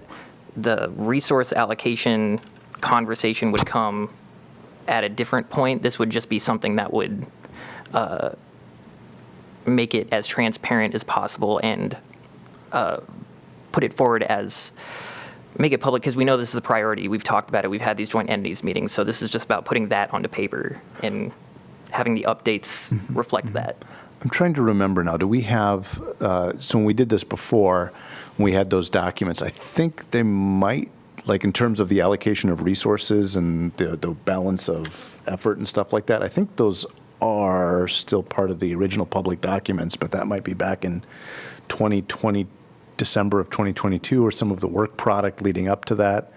the resource allocation conversation would come at a different point. This would just be something that would make it as transparent as possible and put it forward as, make it public, because we know this is a priority. We've talked about it. We've had these joint entities meetings. So this is just about putting that onto paper and having the updates reflect that. I'm trying to remember now. Do we have, so when we did this before, when we had those documents, I think they might, like in terms of the allocation of resources and the balance of effort and stuff like that, I think those are still part of the original public documents, but that might be back in 2020, December of 2022, or some of the work product leading up to that.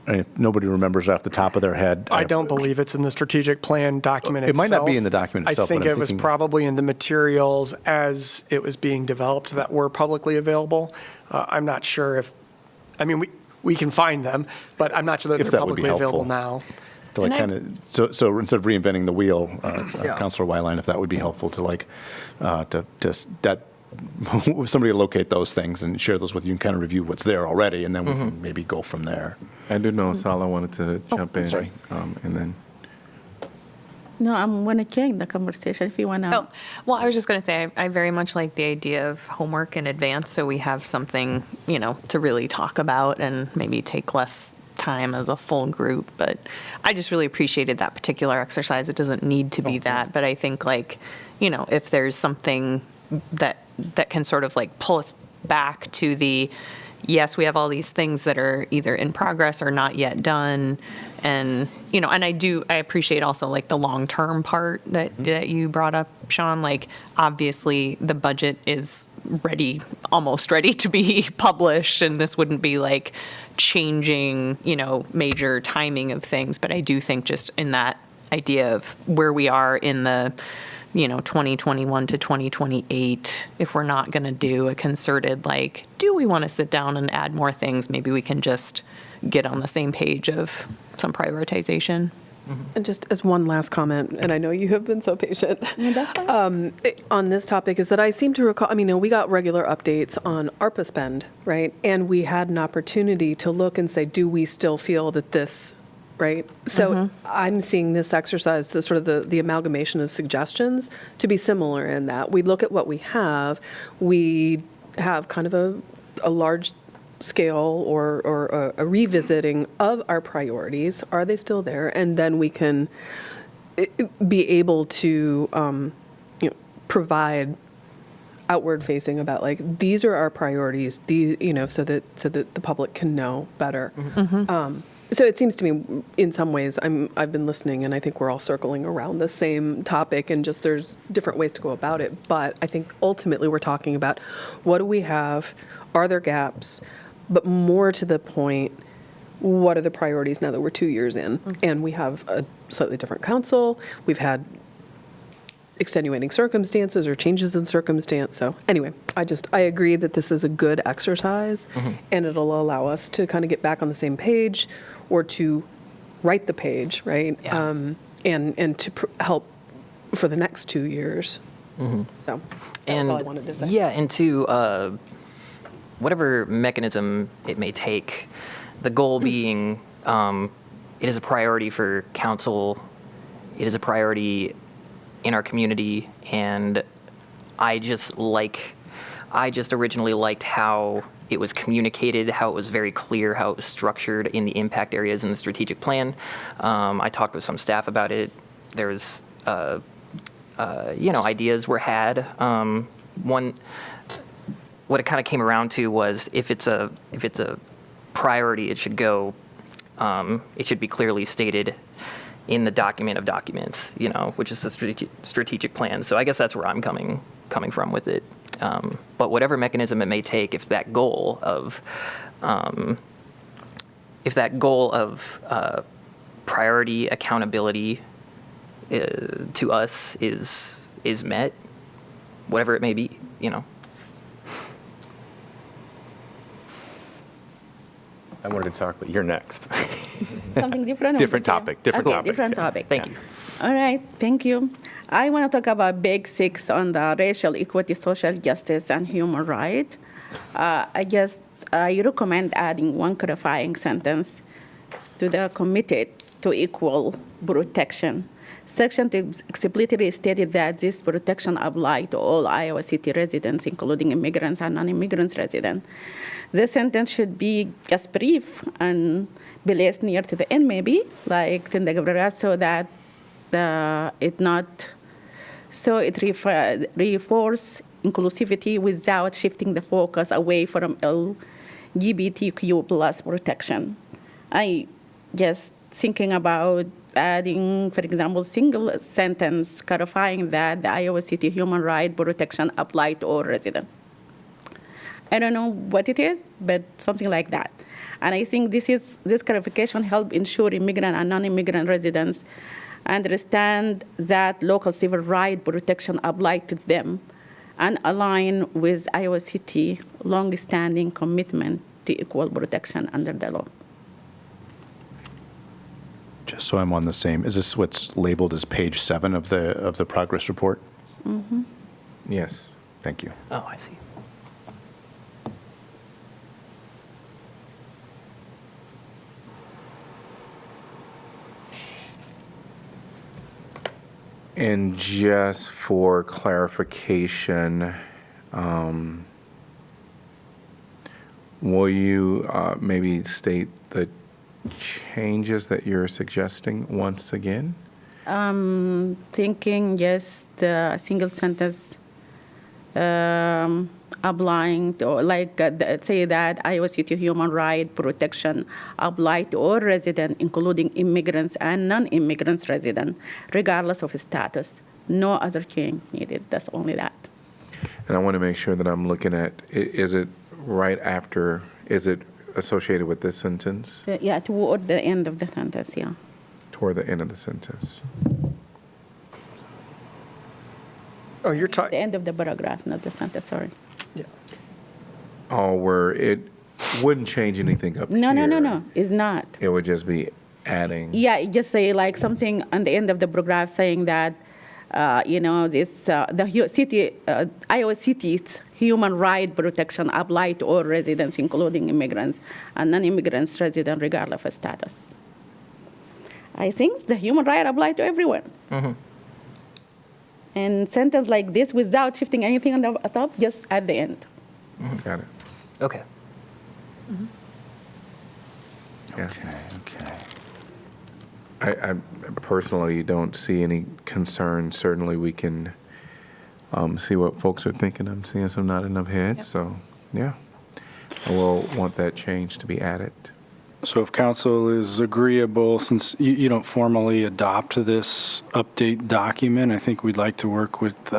And if nobody remembers off the top of their head. I don't believe it's in the strategic plan document It itself. might not be in the document itself. I think but it was probably in the materials as it was being developed that were publicly available. I'm not sure if, we can find them, but I'm not sure that If they're that would be publicly available helpful. now. To like kind of, so instead of reinventing the wheel, Councilor Wyline, if that would be helpful to like, somebody locate those things and share those with you and kind of review what's there already, and then we can maybe go from there. I do know Sala wanted to jump in. sorry. And then. No, I'm going to change the conversation if you want to. Oh, well, I was just going to say, I very much like the idea of homework in advance, so we have something, to really talk about and maybe take less time as a full group. But I just really appreciated that particular exercise. It doesn't need to be that, but I think if there's something that can sort of like pull us back to the, yes, we have all these things that are either in progress or not yet done. And, and I appreciate also like the long-term part that you brought up, Sean. Like, obviously the budget is almost ready to be published, and this wouldn't be like changing, major timing of things. But I do think just in that idea of where we are in the 2021 to 2028, if we're not going to do a concerted, like, do we want to sit down and add more things? Maybe we can just get on the same page of some prioritization. And just as one last comment, and I know you have been so patient. No, that's fine. On this topic, is that I seem to recall, we got regular updates on ARPA spend, right? And we had an opportunity to look and say, do we still feel that this, right? So I'm seeing this exercise, the sort of the amalgamation of suggestions, to be similar in that we look at what we have kind of a large scale or a revisiting of our priorities. Are they still there? And then we can be able to provide outward facing about like, these are our priorities, so that the public can know better. So it seems to me, in some ways, I've been listening, and I think we're all circling around the same topic, and just there's different ways to go about it. But I think ultimately we're talking about, what do we have? Are there gaps? But more to the point, what are the priorities now that we're 2 years in? And we have a slightly different council. We've had extenuating circumstances or changes in circumstance. So anyway, I agree that this is a good exercise, and it'll allow us to kind of get back on the same page, or to write the page, right? Yeah. And to help for the next 2 years. So that's And all I wanted to say. yeah, and to whatever mechanism it may take, the goal being it is a priority for council, it is a priority in our community, and I just originally liked how it was communicated, how it was very clear, how it was structured in the impact areas in the strategic plan. I talked with some staff about it. There was, ideas were had. What it kind of came around to was if it's a priority, it should go. It should be clearly stated in the document of documents, which is the strategic plan. So I guess that's where I'm coming from with it. But whatever mechanism it may take, if that goal of priority accountability to us is met, whatever it may be, I wanted to talk, but you're next. Something different? or Different the same? topic, different Okay, topics, different yeah. topic. Thank you. All right, thank you. I want to talk about Big Six on the racial equity, social justice, and human rights. I guess you recommend adding one clarifying sentence to the committed to equal protection. Section 2 explicitly stated that this protection applies to all Iowa City residents, including immigrants and non-immigrants residents. This sentence should be just brief and be less near to the end, maybe, like in the paragraph, so that it reinforces inclusivity without shifting the focus away from LGBTQ plus protection. I just thinking about adding, for example, single sentence clarifying that the Iowa City human right protection apply to all residents. I don't know what it is, but something like that. And I think this clarification help ensure immigrant and non-immigrant residents understand that local civil right protection apply to them and align with Iowa City long-standing commitment to equal protection under the law. Just so I'm on the same, is this what's labeled as page 7 of the progress report? Yes. Thank you. Oh, I see. And just for clarification, will you maybe state the changes that you're suggesting once again? Thinking just a single sentence applying to, say that Iowa City human right protection apply to all residents, including immigrants and non-immigrants residents, regardless of status. No other change needed. That's only that. And I want to make sure that I'm looking at, is it right after, is it associated with this sentence? Yeah, toward the end of the sentence, yeah. Toward the end of the sentence. Oh, you're The talking, end of the paragraph, not the sentence, sorry. Oh, where it wouldn't change anything up No, here. no, it's not. It would just be adding. Yeah, it just say like something on the end of the paragraph saying that, Iowa City's human right protection apply to all residents, including immigrants and non-immigrants residents, regardless of status. I think the human right apply to everyone. And sentence like this, without shifting anything on the top, just at the end. Got it. Okay. Yeah. Okay. I personally don't see any concern. Certainly, we can see what folks are thinking. I'm seeing some nodding of heads. So, yeah, I will want that change to be added. So if council is agreeable, since you don't formally adopt this update document, I think we'd like to work with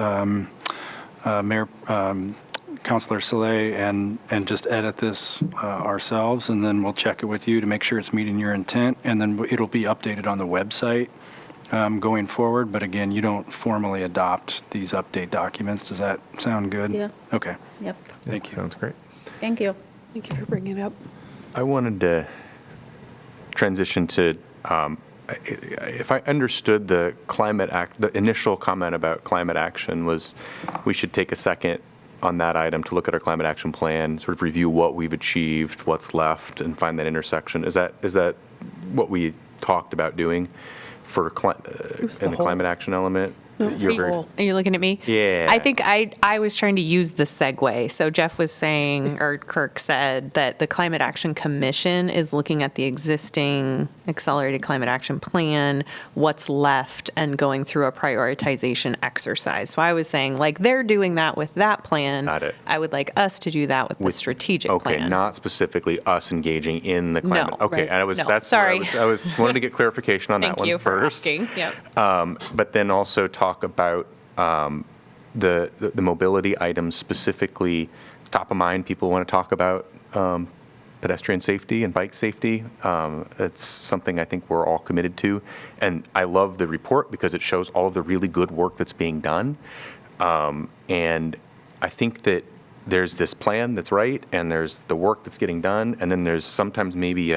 Mayor Counselor Saleh and just edit this ourselves, and then we'll check it with you to make sure it's meeting your intent, and then it'll be updated on the website going forward. But again, you don't formally adopt these update documents. Does that sound good? Yeah. Okay. Yep. Thank you. Sounds great. Thank you. Thank you for bringing it up. I wanted to transition to, if I understood the the initial comment about climate action was we should take a second on that item to look at our climate action plan, sort of review what we've achieved, what's left, and find that intersection. Is that what we talked about doing for in the climate action element? You're very- Are you looking at me? Yeah. I think I was trying to use the segue. So Jeff was saying, or Kirk said, that the Climate Action Commission is looking at the existing Accelerated Climate Action Plan, what's left, and going through a prioritization exercise. So I was saying, like, they're doing that with that plan. Got it. I would like us to do that with the strategic Okay, plan. not specifically us engaging in the climate. No, Okay, right. and I was, No, that's where sorry. I was wanted to get clarification on that Thank one you for first. asking. Yep. But then also talk about the mobility items specifically. It's top of mind. People want to talk about pedestrian safety and bike safety. It's something I think we're all committed to. And I love the report because it shows all of the really good work that's being done. And I think that there's this plan that's right, and there's the work that's getting done, and then there's sometimes maybe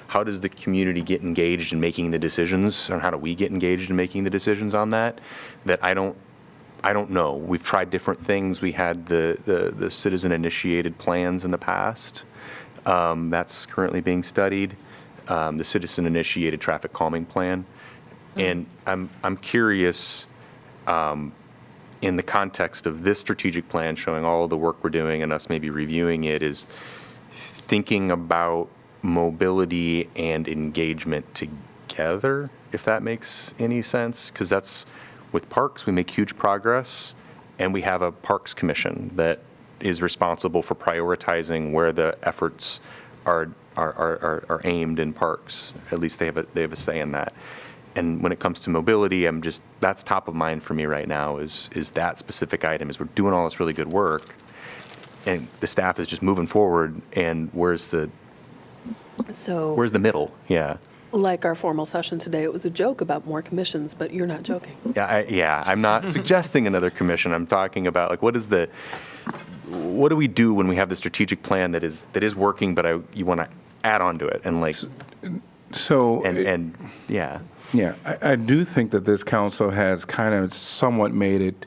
how does the community get engaged in making the decisions, and how do we get engaged in making the decisions on that I don't know. We've tried different things. We had the citizen-initiated plans in the past. That's currently being studied. The citizen-initiated traffic calming plan. And I'm curious, in the context of this strategic plan showing all of the work we're doing and us maybe reviewing it, is thinking about mobility and engagement together, if that makes any sense. Because that's, with parks, we make huge progress, and we have a Parks Commission that is responsible for prioritizing where the efforts are aimed in parks. At least they have a say in that. And when it comes to mobility, that's top of mind for me right now is that specific item. Is we're doing all this really good work, and the staff is just moving forward, and where's the middle? Yeah. Like our formal session today, it was a joke about more commissions, but you're not joking. Yeah, I'm not suggesting another commission. I'm talking about, like, what do we do when we have the strategic plan that is working, but you want to add on to it, and like, So, and yeah. yeah, I do think that this council has kind of somewhat made it,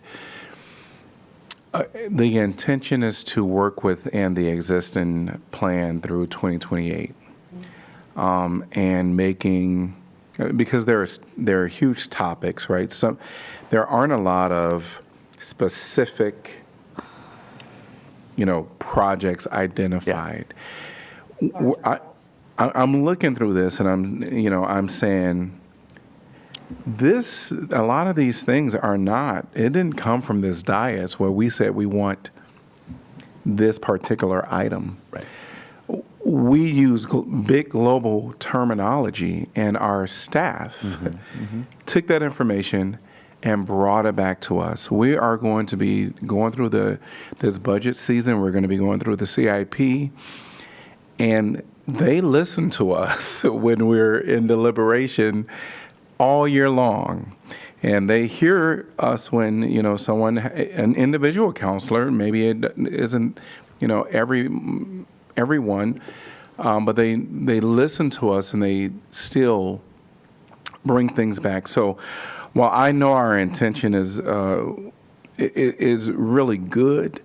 the intention is to work within the existing plan through 2028. And making, because there are huge topics, right? There aren't a lot of specific, projects identified. I'm looking through this, and I'm saying a lot of these things are not. It didn't come from this dais where we said we want this particular item. Right. We use big global terminology, and our staff took that information and brought it back to us. We are going to be going through this budget season. We're going to be going through the CIP, and they listen to us when we're in deliberation all year long. And they hear us when, an individual counselor, maybe it isn't, everyone, but they listen to us, and they still bring things back. So while I know our intention is really good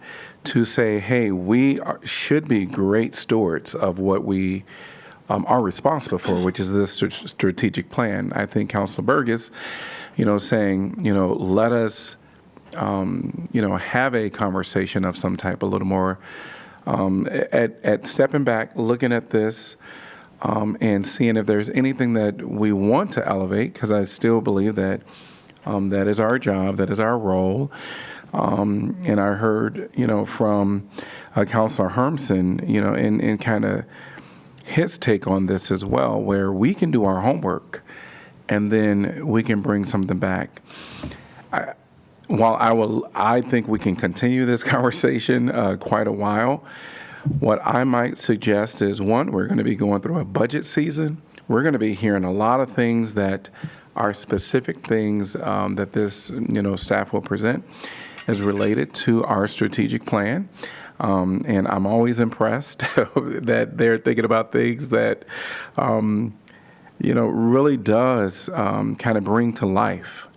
to say, hey, we should be great stewards of what we are responsible for, which is this strategic plan. I think Councilor Burgess, saying, let us, have a conversation of some type, a little more, at stepping back, looking at this, and seeing if there's anything that we want to elevate, because I still believe that that is our job, that is our role. And I heard, from Councilor Hermson, and kind of his take on this as well, where we can do our homework and then we can bring something back. while I think we can continue this conversation quite a while, what I might suggest is, one, we're going to be going through a budget season. We're going to be hearing a lot of things that are specific things that this, staff will present as related to our strategic plan. And I'm always impressed that they're thinking about things that, really does kind of bring to life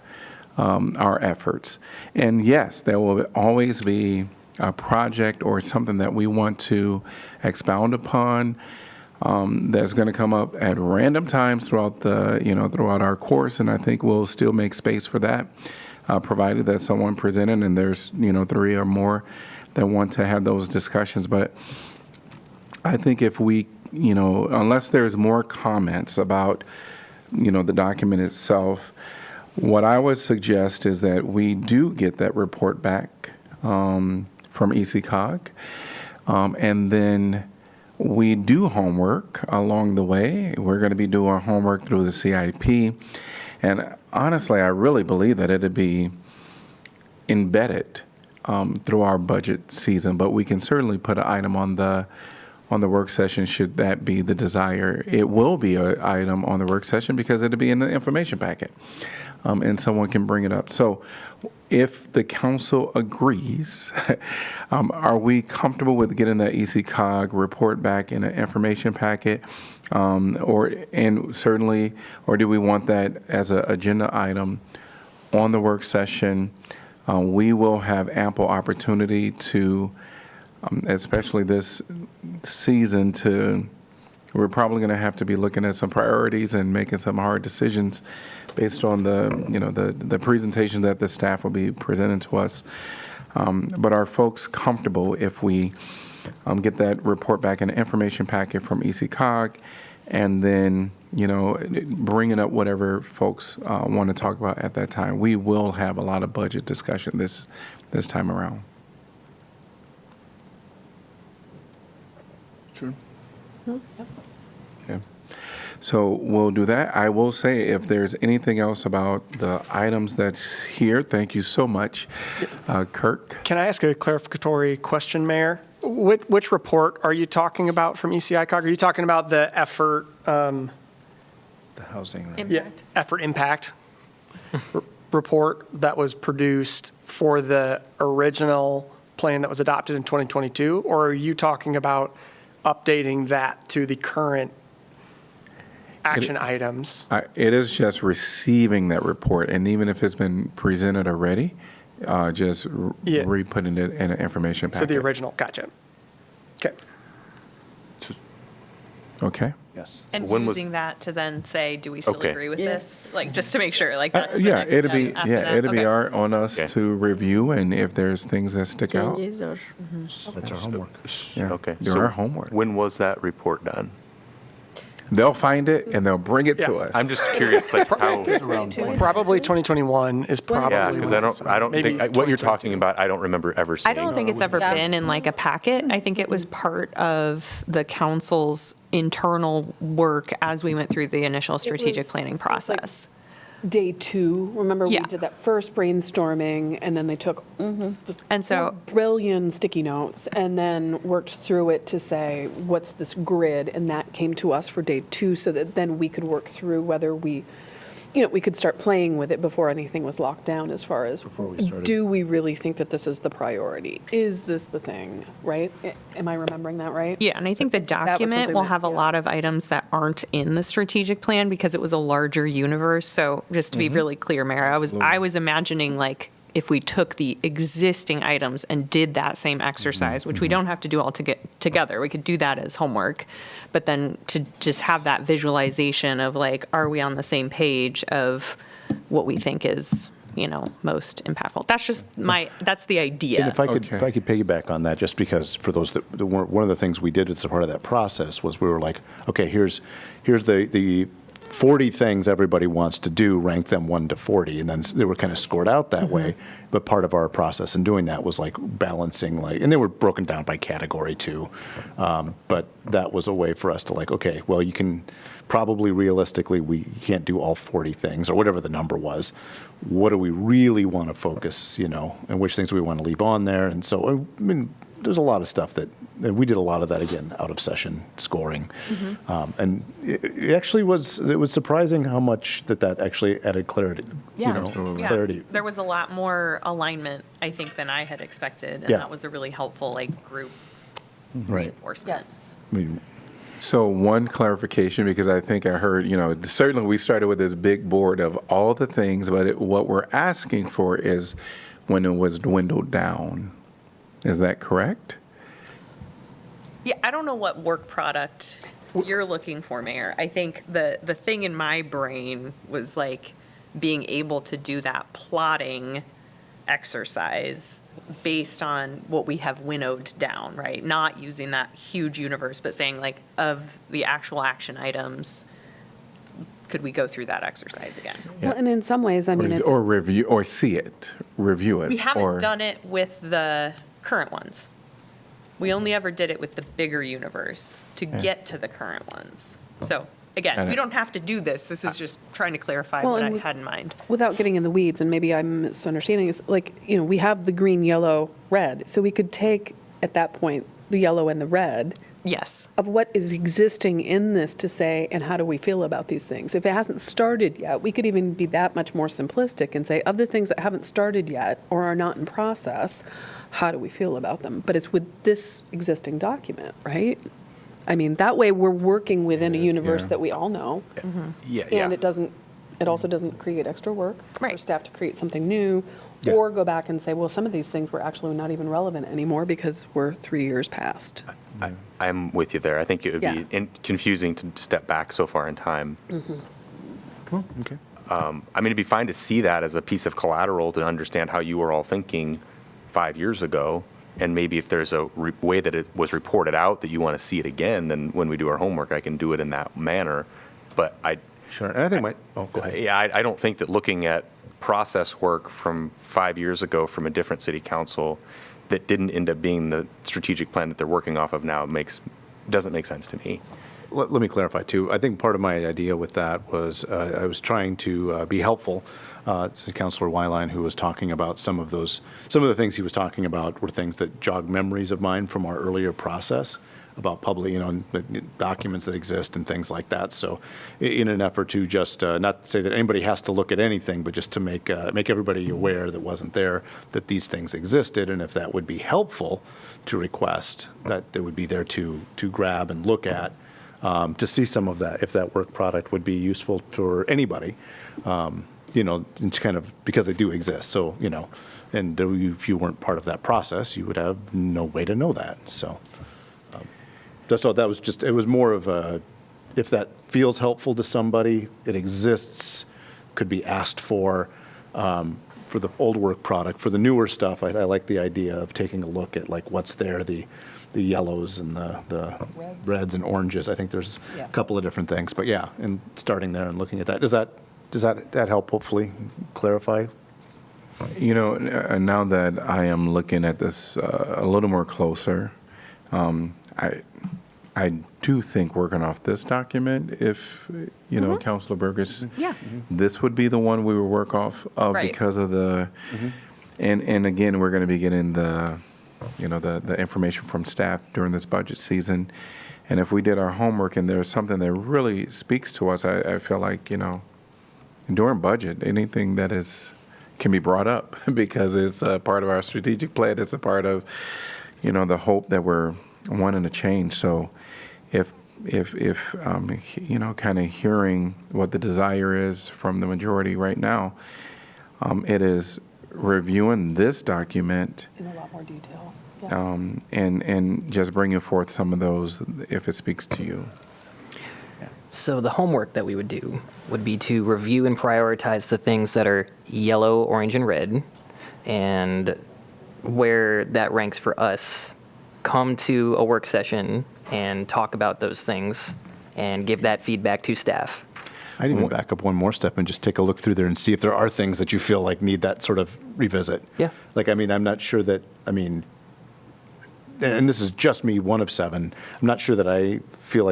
our efforts. And yes, there will always be a project or something that we want to expound upon that's going to come up at random times throughout throughout our course. And I think we'll still make space for that, provided that someone presented and there's, 3 or more that want to have those discussions. But I think if we, unless there's more comments about, the document itself, what I would suggest is that we do get that report back from ECOG, and then we do homework along the way. We're going to be doing homework through the CIP, and honestly, I really believe that it'd be embedded through our budget season, but we can certainly put an item on the work session should that be the desire. It will be an item on the work session because it'll be in the information packet, and someone can bring it up. So if the council agrees, are we comfortable with getting that ECOG report back in an information packet? Or do we want that as an agenda item on the work session? We will have ample opportunity to, especially this season, we're probably going to have to be looking at some priorities and making some hard decisions based on the presentation that the staff will be presenting to us. But are folks comfortable if we get that report back in an information packet from ECOG, and then bringing up whatever folks want to talk about at that time? We will have a lot of budget discussion this time around. Sure. Yeah. So we'll do that. I will say, if there's anything else about the items that's here, thank you so much, Kirk. Can I ask a clarificatory question, Mayor? Which report are you talking about from ECICOG? Are you talking about the effort? The housing. Impact. Effort impact report that was produced for the original plan that was adopted in 2022? Or are you talking about updating that to the current action items? It is just receiving that report, and even if it's been presented already, just re-putting it in an information packet. So the original, gotcha. Okay. Okay. Yes. And When was- using that to then say, do we still Okay. agree with Yes. this? Like, just to make sure, like, that's the Yeah, next it'll step be after that? it'll be Okay. on us Okay. to review, and if there's things that stick out, Changes or That's our homework. yeah, Okay. do our homework. When was that report done? They'll find it and they'll bring it to Yeah. us. I'm just curious, like how. Probably 2021 is probably. Yeah, because when I don't maybe think, what you're 2022. talking about, I don't remember ever seeing. I don't think it's ever been in like a packet. I think it was part of the council's internal work as we went through the initial strategic planning process. Day 2, remember we Yeah. did that first brainstorming, and then they took And so, brilliant sticky notes and then worked through it to say, what's this grid? And that came to us for day 2, so that then we could work through whether we could start playing with it before anything was locked down, as far as, Before we started. do we really think that this is the priority? Is this the thing, right? Am I remembering that right? yeah, and I think the was document something will that- have a yeah. lot of items that aren't in the strategic plan because it was a larger universe. So just to be really clear, Mayor, I was imagining like if we took the existing items and did that same exercise, which we don't have to do all together, we could do that as homework, but then to just have that visualization of like, are we on the same page of what we think is, most impactful? That's just that's the idea. And if I could piggyback on that, just because for those that weren't, one of the things we did as a part of that process was we were like, okay, here's the 40 things everybody wants to do, rank them 1 to 40, and then they were kind of scored out that way. But part of our process in doing that was like balancing, like, and they were broken down by category too. But that was a way for us to like, okay, well, you can probably realistically, you can't do all 40 things or whatever the number was. What do we really want to focus, and which things do we want to leave on there? And so, I mean, there's a lot of stuff that we did a lot of that again out of session scoring, and it actually was surprising how much that actually added clarity. Yeah. Absolutely. Clarity. There was a lot more alignment, I think, than I had expected, and Yeah. that was a really helpful group Right. reinforcement. I mean, So one clarification, because I think I heard, certainly we started with this big board of all the things, but what we're asking for is when it was dwindled down. Is that correct? Yeah, I don't know what work product you're looking for, Mayor. I think the thing in my brain was being able to do that plotting exercise based on what we have winnowed down, right? Not using that huge universe, but saying of the actual action items, could we go through that exercise again? Well, and in some ways, I mean, it's, Or review, or review it. We haven't or- done it with the current ones. We only ever did it with the bigger universe to get to the current ones. So again, Got we it. don't have to do this. This is just trying to clarify Well, what I and had in mind. without getting in the weeds, and maybe I'm misunderstanding, is we have the green, yellow, red. So we could take, at that point, the yellow and the red Yes. of what is existing in this to say, and how do we feel about these things? If it hasn't started yet, we could even be that much more simplistic and say, of the things that haven't started yet or are not in process, how do we feel about them? But it's with this existing document, right? I mean, that way we're working within a It is, universe yeah. that we all know. Yeah, And it also doesn't create extra work for Right. staff to create something new, Yeah. or go back and say, well, some of these things were actually not even relevant anymore because we're 3 years past. I'm with you there. I think it would Yeah. be confusing to step back so far in time. well, okay. I mean, it'd be fine to see that as a piece of collateral to understand how you were all thinking 5 years ago. And maybe if there's a way that it was reported out that you want to see it again, then when we do our homework, I can do it in that manner. But Sure. And I think go ahead. yeah, I don't think that looking at process work from 5 years ago from a different city council that didn't end up being the strategic plan that they're working off of now doesn't make sense to me. Let me clarify, too. I think part of my idea with that was I was trying to be helpful to Councilor Wyline, who was talking about some of the things he was talking about were things that jogged memories of mine from our earlier process about public, the documents that exist and things like that. So in an effort to just, not say that anybody has to look at anything, but just to make everybody aware that wasn't there, that these things existed, and if that would be helpful to request, that they would be there to grab and look at, to see some of that, if that work product would be useful for anybody, it's kind of, because they do exist. So, and if you weren't part of that process, you would have no way to know that. So that's all. That was just, it was more of a, if that feels helpful to somebody, it exists, could be asked for the old work product. For the newer stuff, I like the idea of taking a look at what's there, the yellows and the reds and oranges. I think there's a couple of different things, but yeah, and starting there and looking at that. Does that help hopefully clarify? Now that I am looking at this a little more closer, I do think working off this document, if, Councilor Burgess, Yeah. this would be the one we would work off of Right. because of the, and again, we're going to be getting the information from staff during this budget season. And if we did our homework and there's something that really speaks to us, I feel like, during budget, anything that can be brought up because it's a part of our strategic plan. It's a part of, the hope that we're wanting to change. So if kind of hearing what the desire is from the majority right now, it is reviewing this document In a lot more detail. and just bringing forth some of those if it speaks to you. So the homework that we would do would be to review and prioritize the things that are yellow, orange, and red, and where that ranks for us, come to a work session and talk about those things and give that feedback to staff. I'd even back up one more step and just take a look through there and see if there are things that you feel like need that sort of revisit. Yeah. Like, I mean, I'm not sure that, I mean, and this is just me, one of 7, I'm not sure that I feel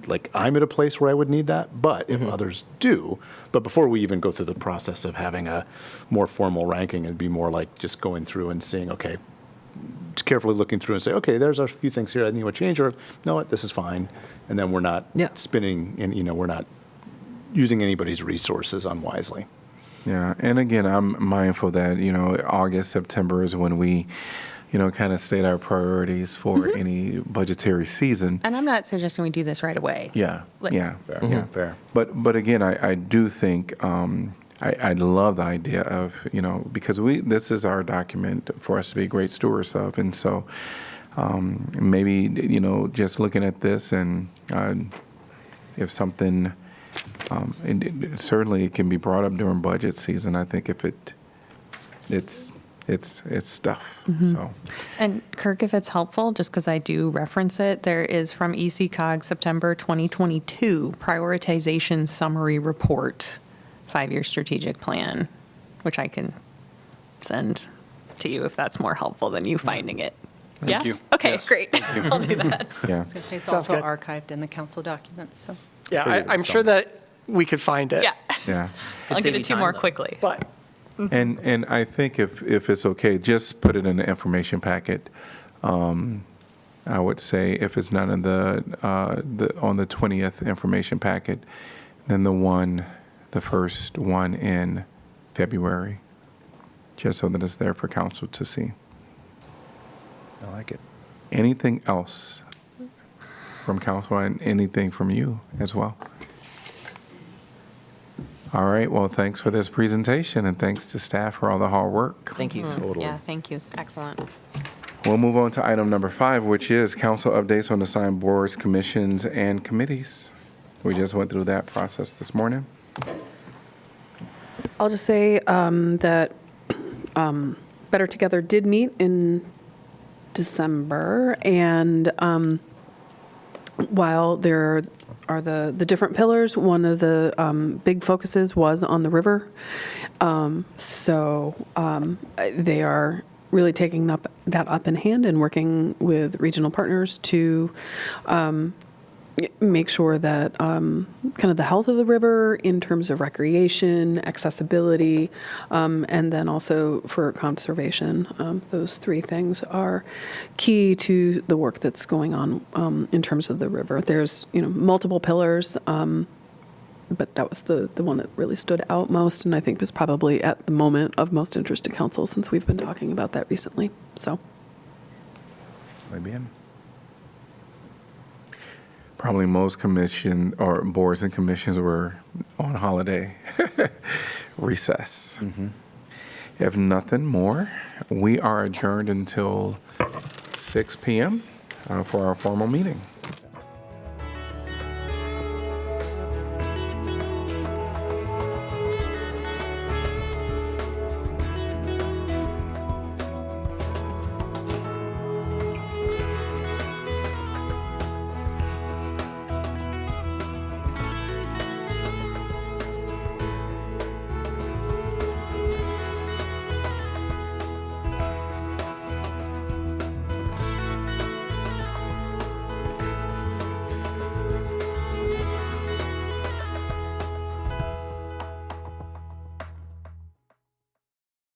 like I'm at a place where I would need that, but if others do, but before we even go through the process of having a more formal ranking, it'd be more like just going through and seeing, okay, just carefully looking through and say, okay, there's a few things here I need to change, or no, this is fine. And then we're not spinning and, we're not using anybody's resources unwisely. Yeah, and again, I'm mindful that, August, September is when we, kind of state our priorities for any budgetary season. And I'm not suggesting we do this right away. Yeah, Like- yeah, yeah. Fair. But again, I do think, I love the idea of, because this is our document for us to be great stewards of. And so maybe, just looking at this and if something, certainly it can be brought up during budget season. I think if it's stuff. So And Kirk, if it's helpful, just because I do reference it, there is from ECOG September 2022 Prioritization Summary Report, 5-year strategic plan, which I can send to you if that's more helpful than you finding it. Thank Yes? you. Okay, Yes. great. I'll do that. yeah, I was going to say, it's Sounds also good. archived in the council documents, so. Yeah, I'm sure that we could find it. Yeah, yeah. I'll save get you it to you time, more though. quickly. But And I think if it's okay, just put it in the information packet. I would say if it's not in the on the 20th information packet, then the first one in February, just so that it's there for council to see. I like it. Anything else from council and anything from you as well? All right, well, thanks for this presentation and thanks to staff for all the hard work. Thank you. Yeah, thank you. Excellent. We'll move on to item number 5, which is council updates on assigned boards, commissions, and committees. We just went through that process this morning. I'll just say that Better Together did meet in December, and while there are the different pillars, one of the big focuses was on the river. So they are really taking that up in hand and working with regional partners to make sure that kind of the health of the river in terms of recreation, accessibility, and then also for conservation. Those 3 things are key to the work that's going on in terms of the river. There's multiple pillars, but that was the one that really stood out most, and I think is probably at the moment of most interest to council since we've been talking about that recently. So. Muy bien. Probably most commission or boards and commissions were on holiday recess. If nothing more, we are adjourned until 6 p.m. For our formal meeting.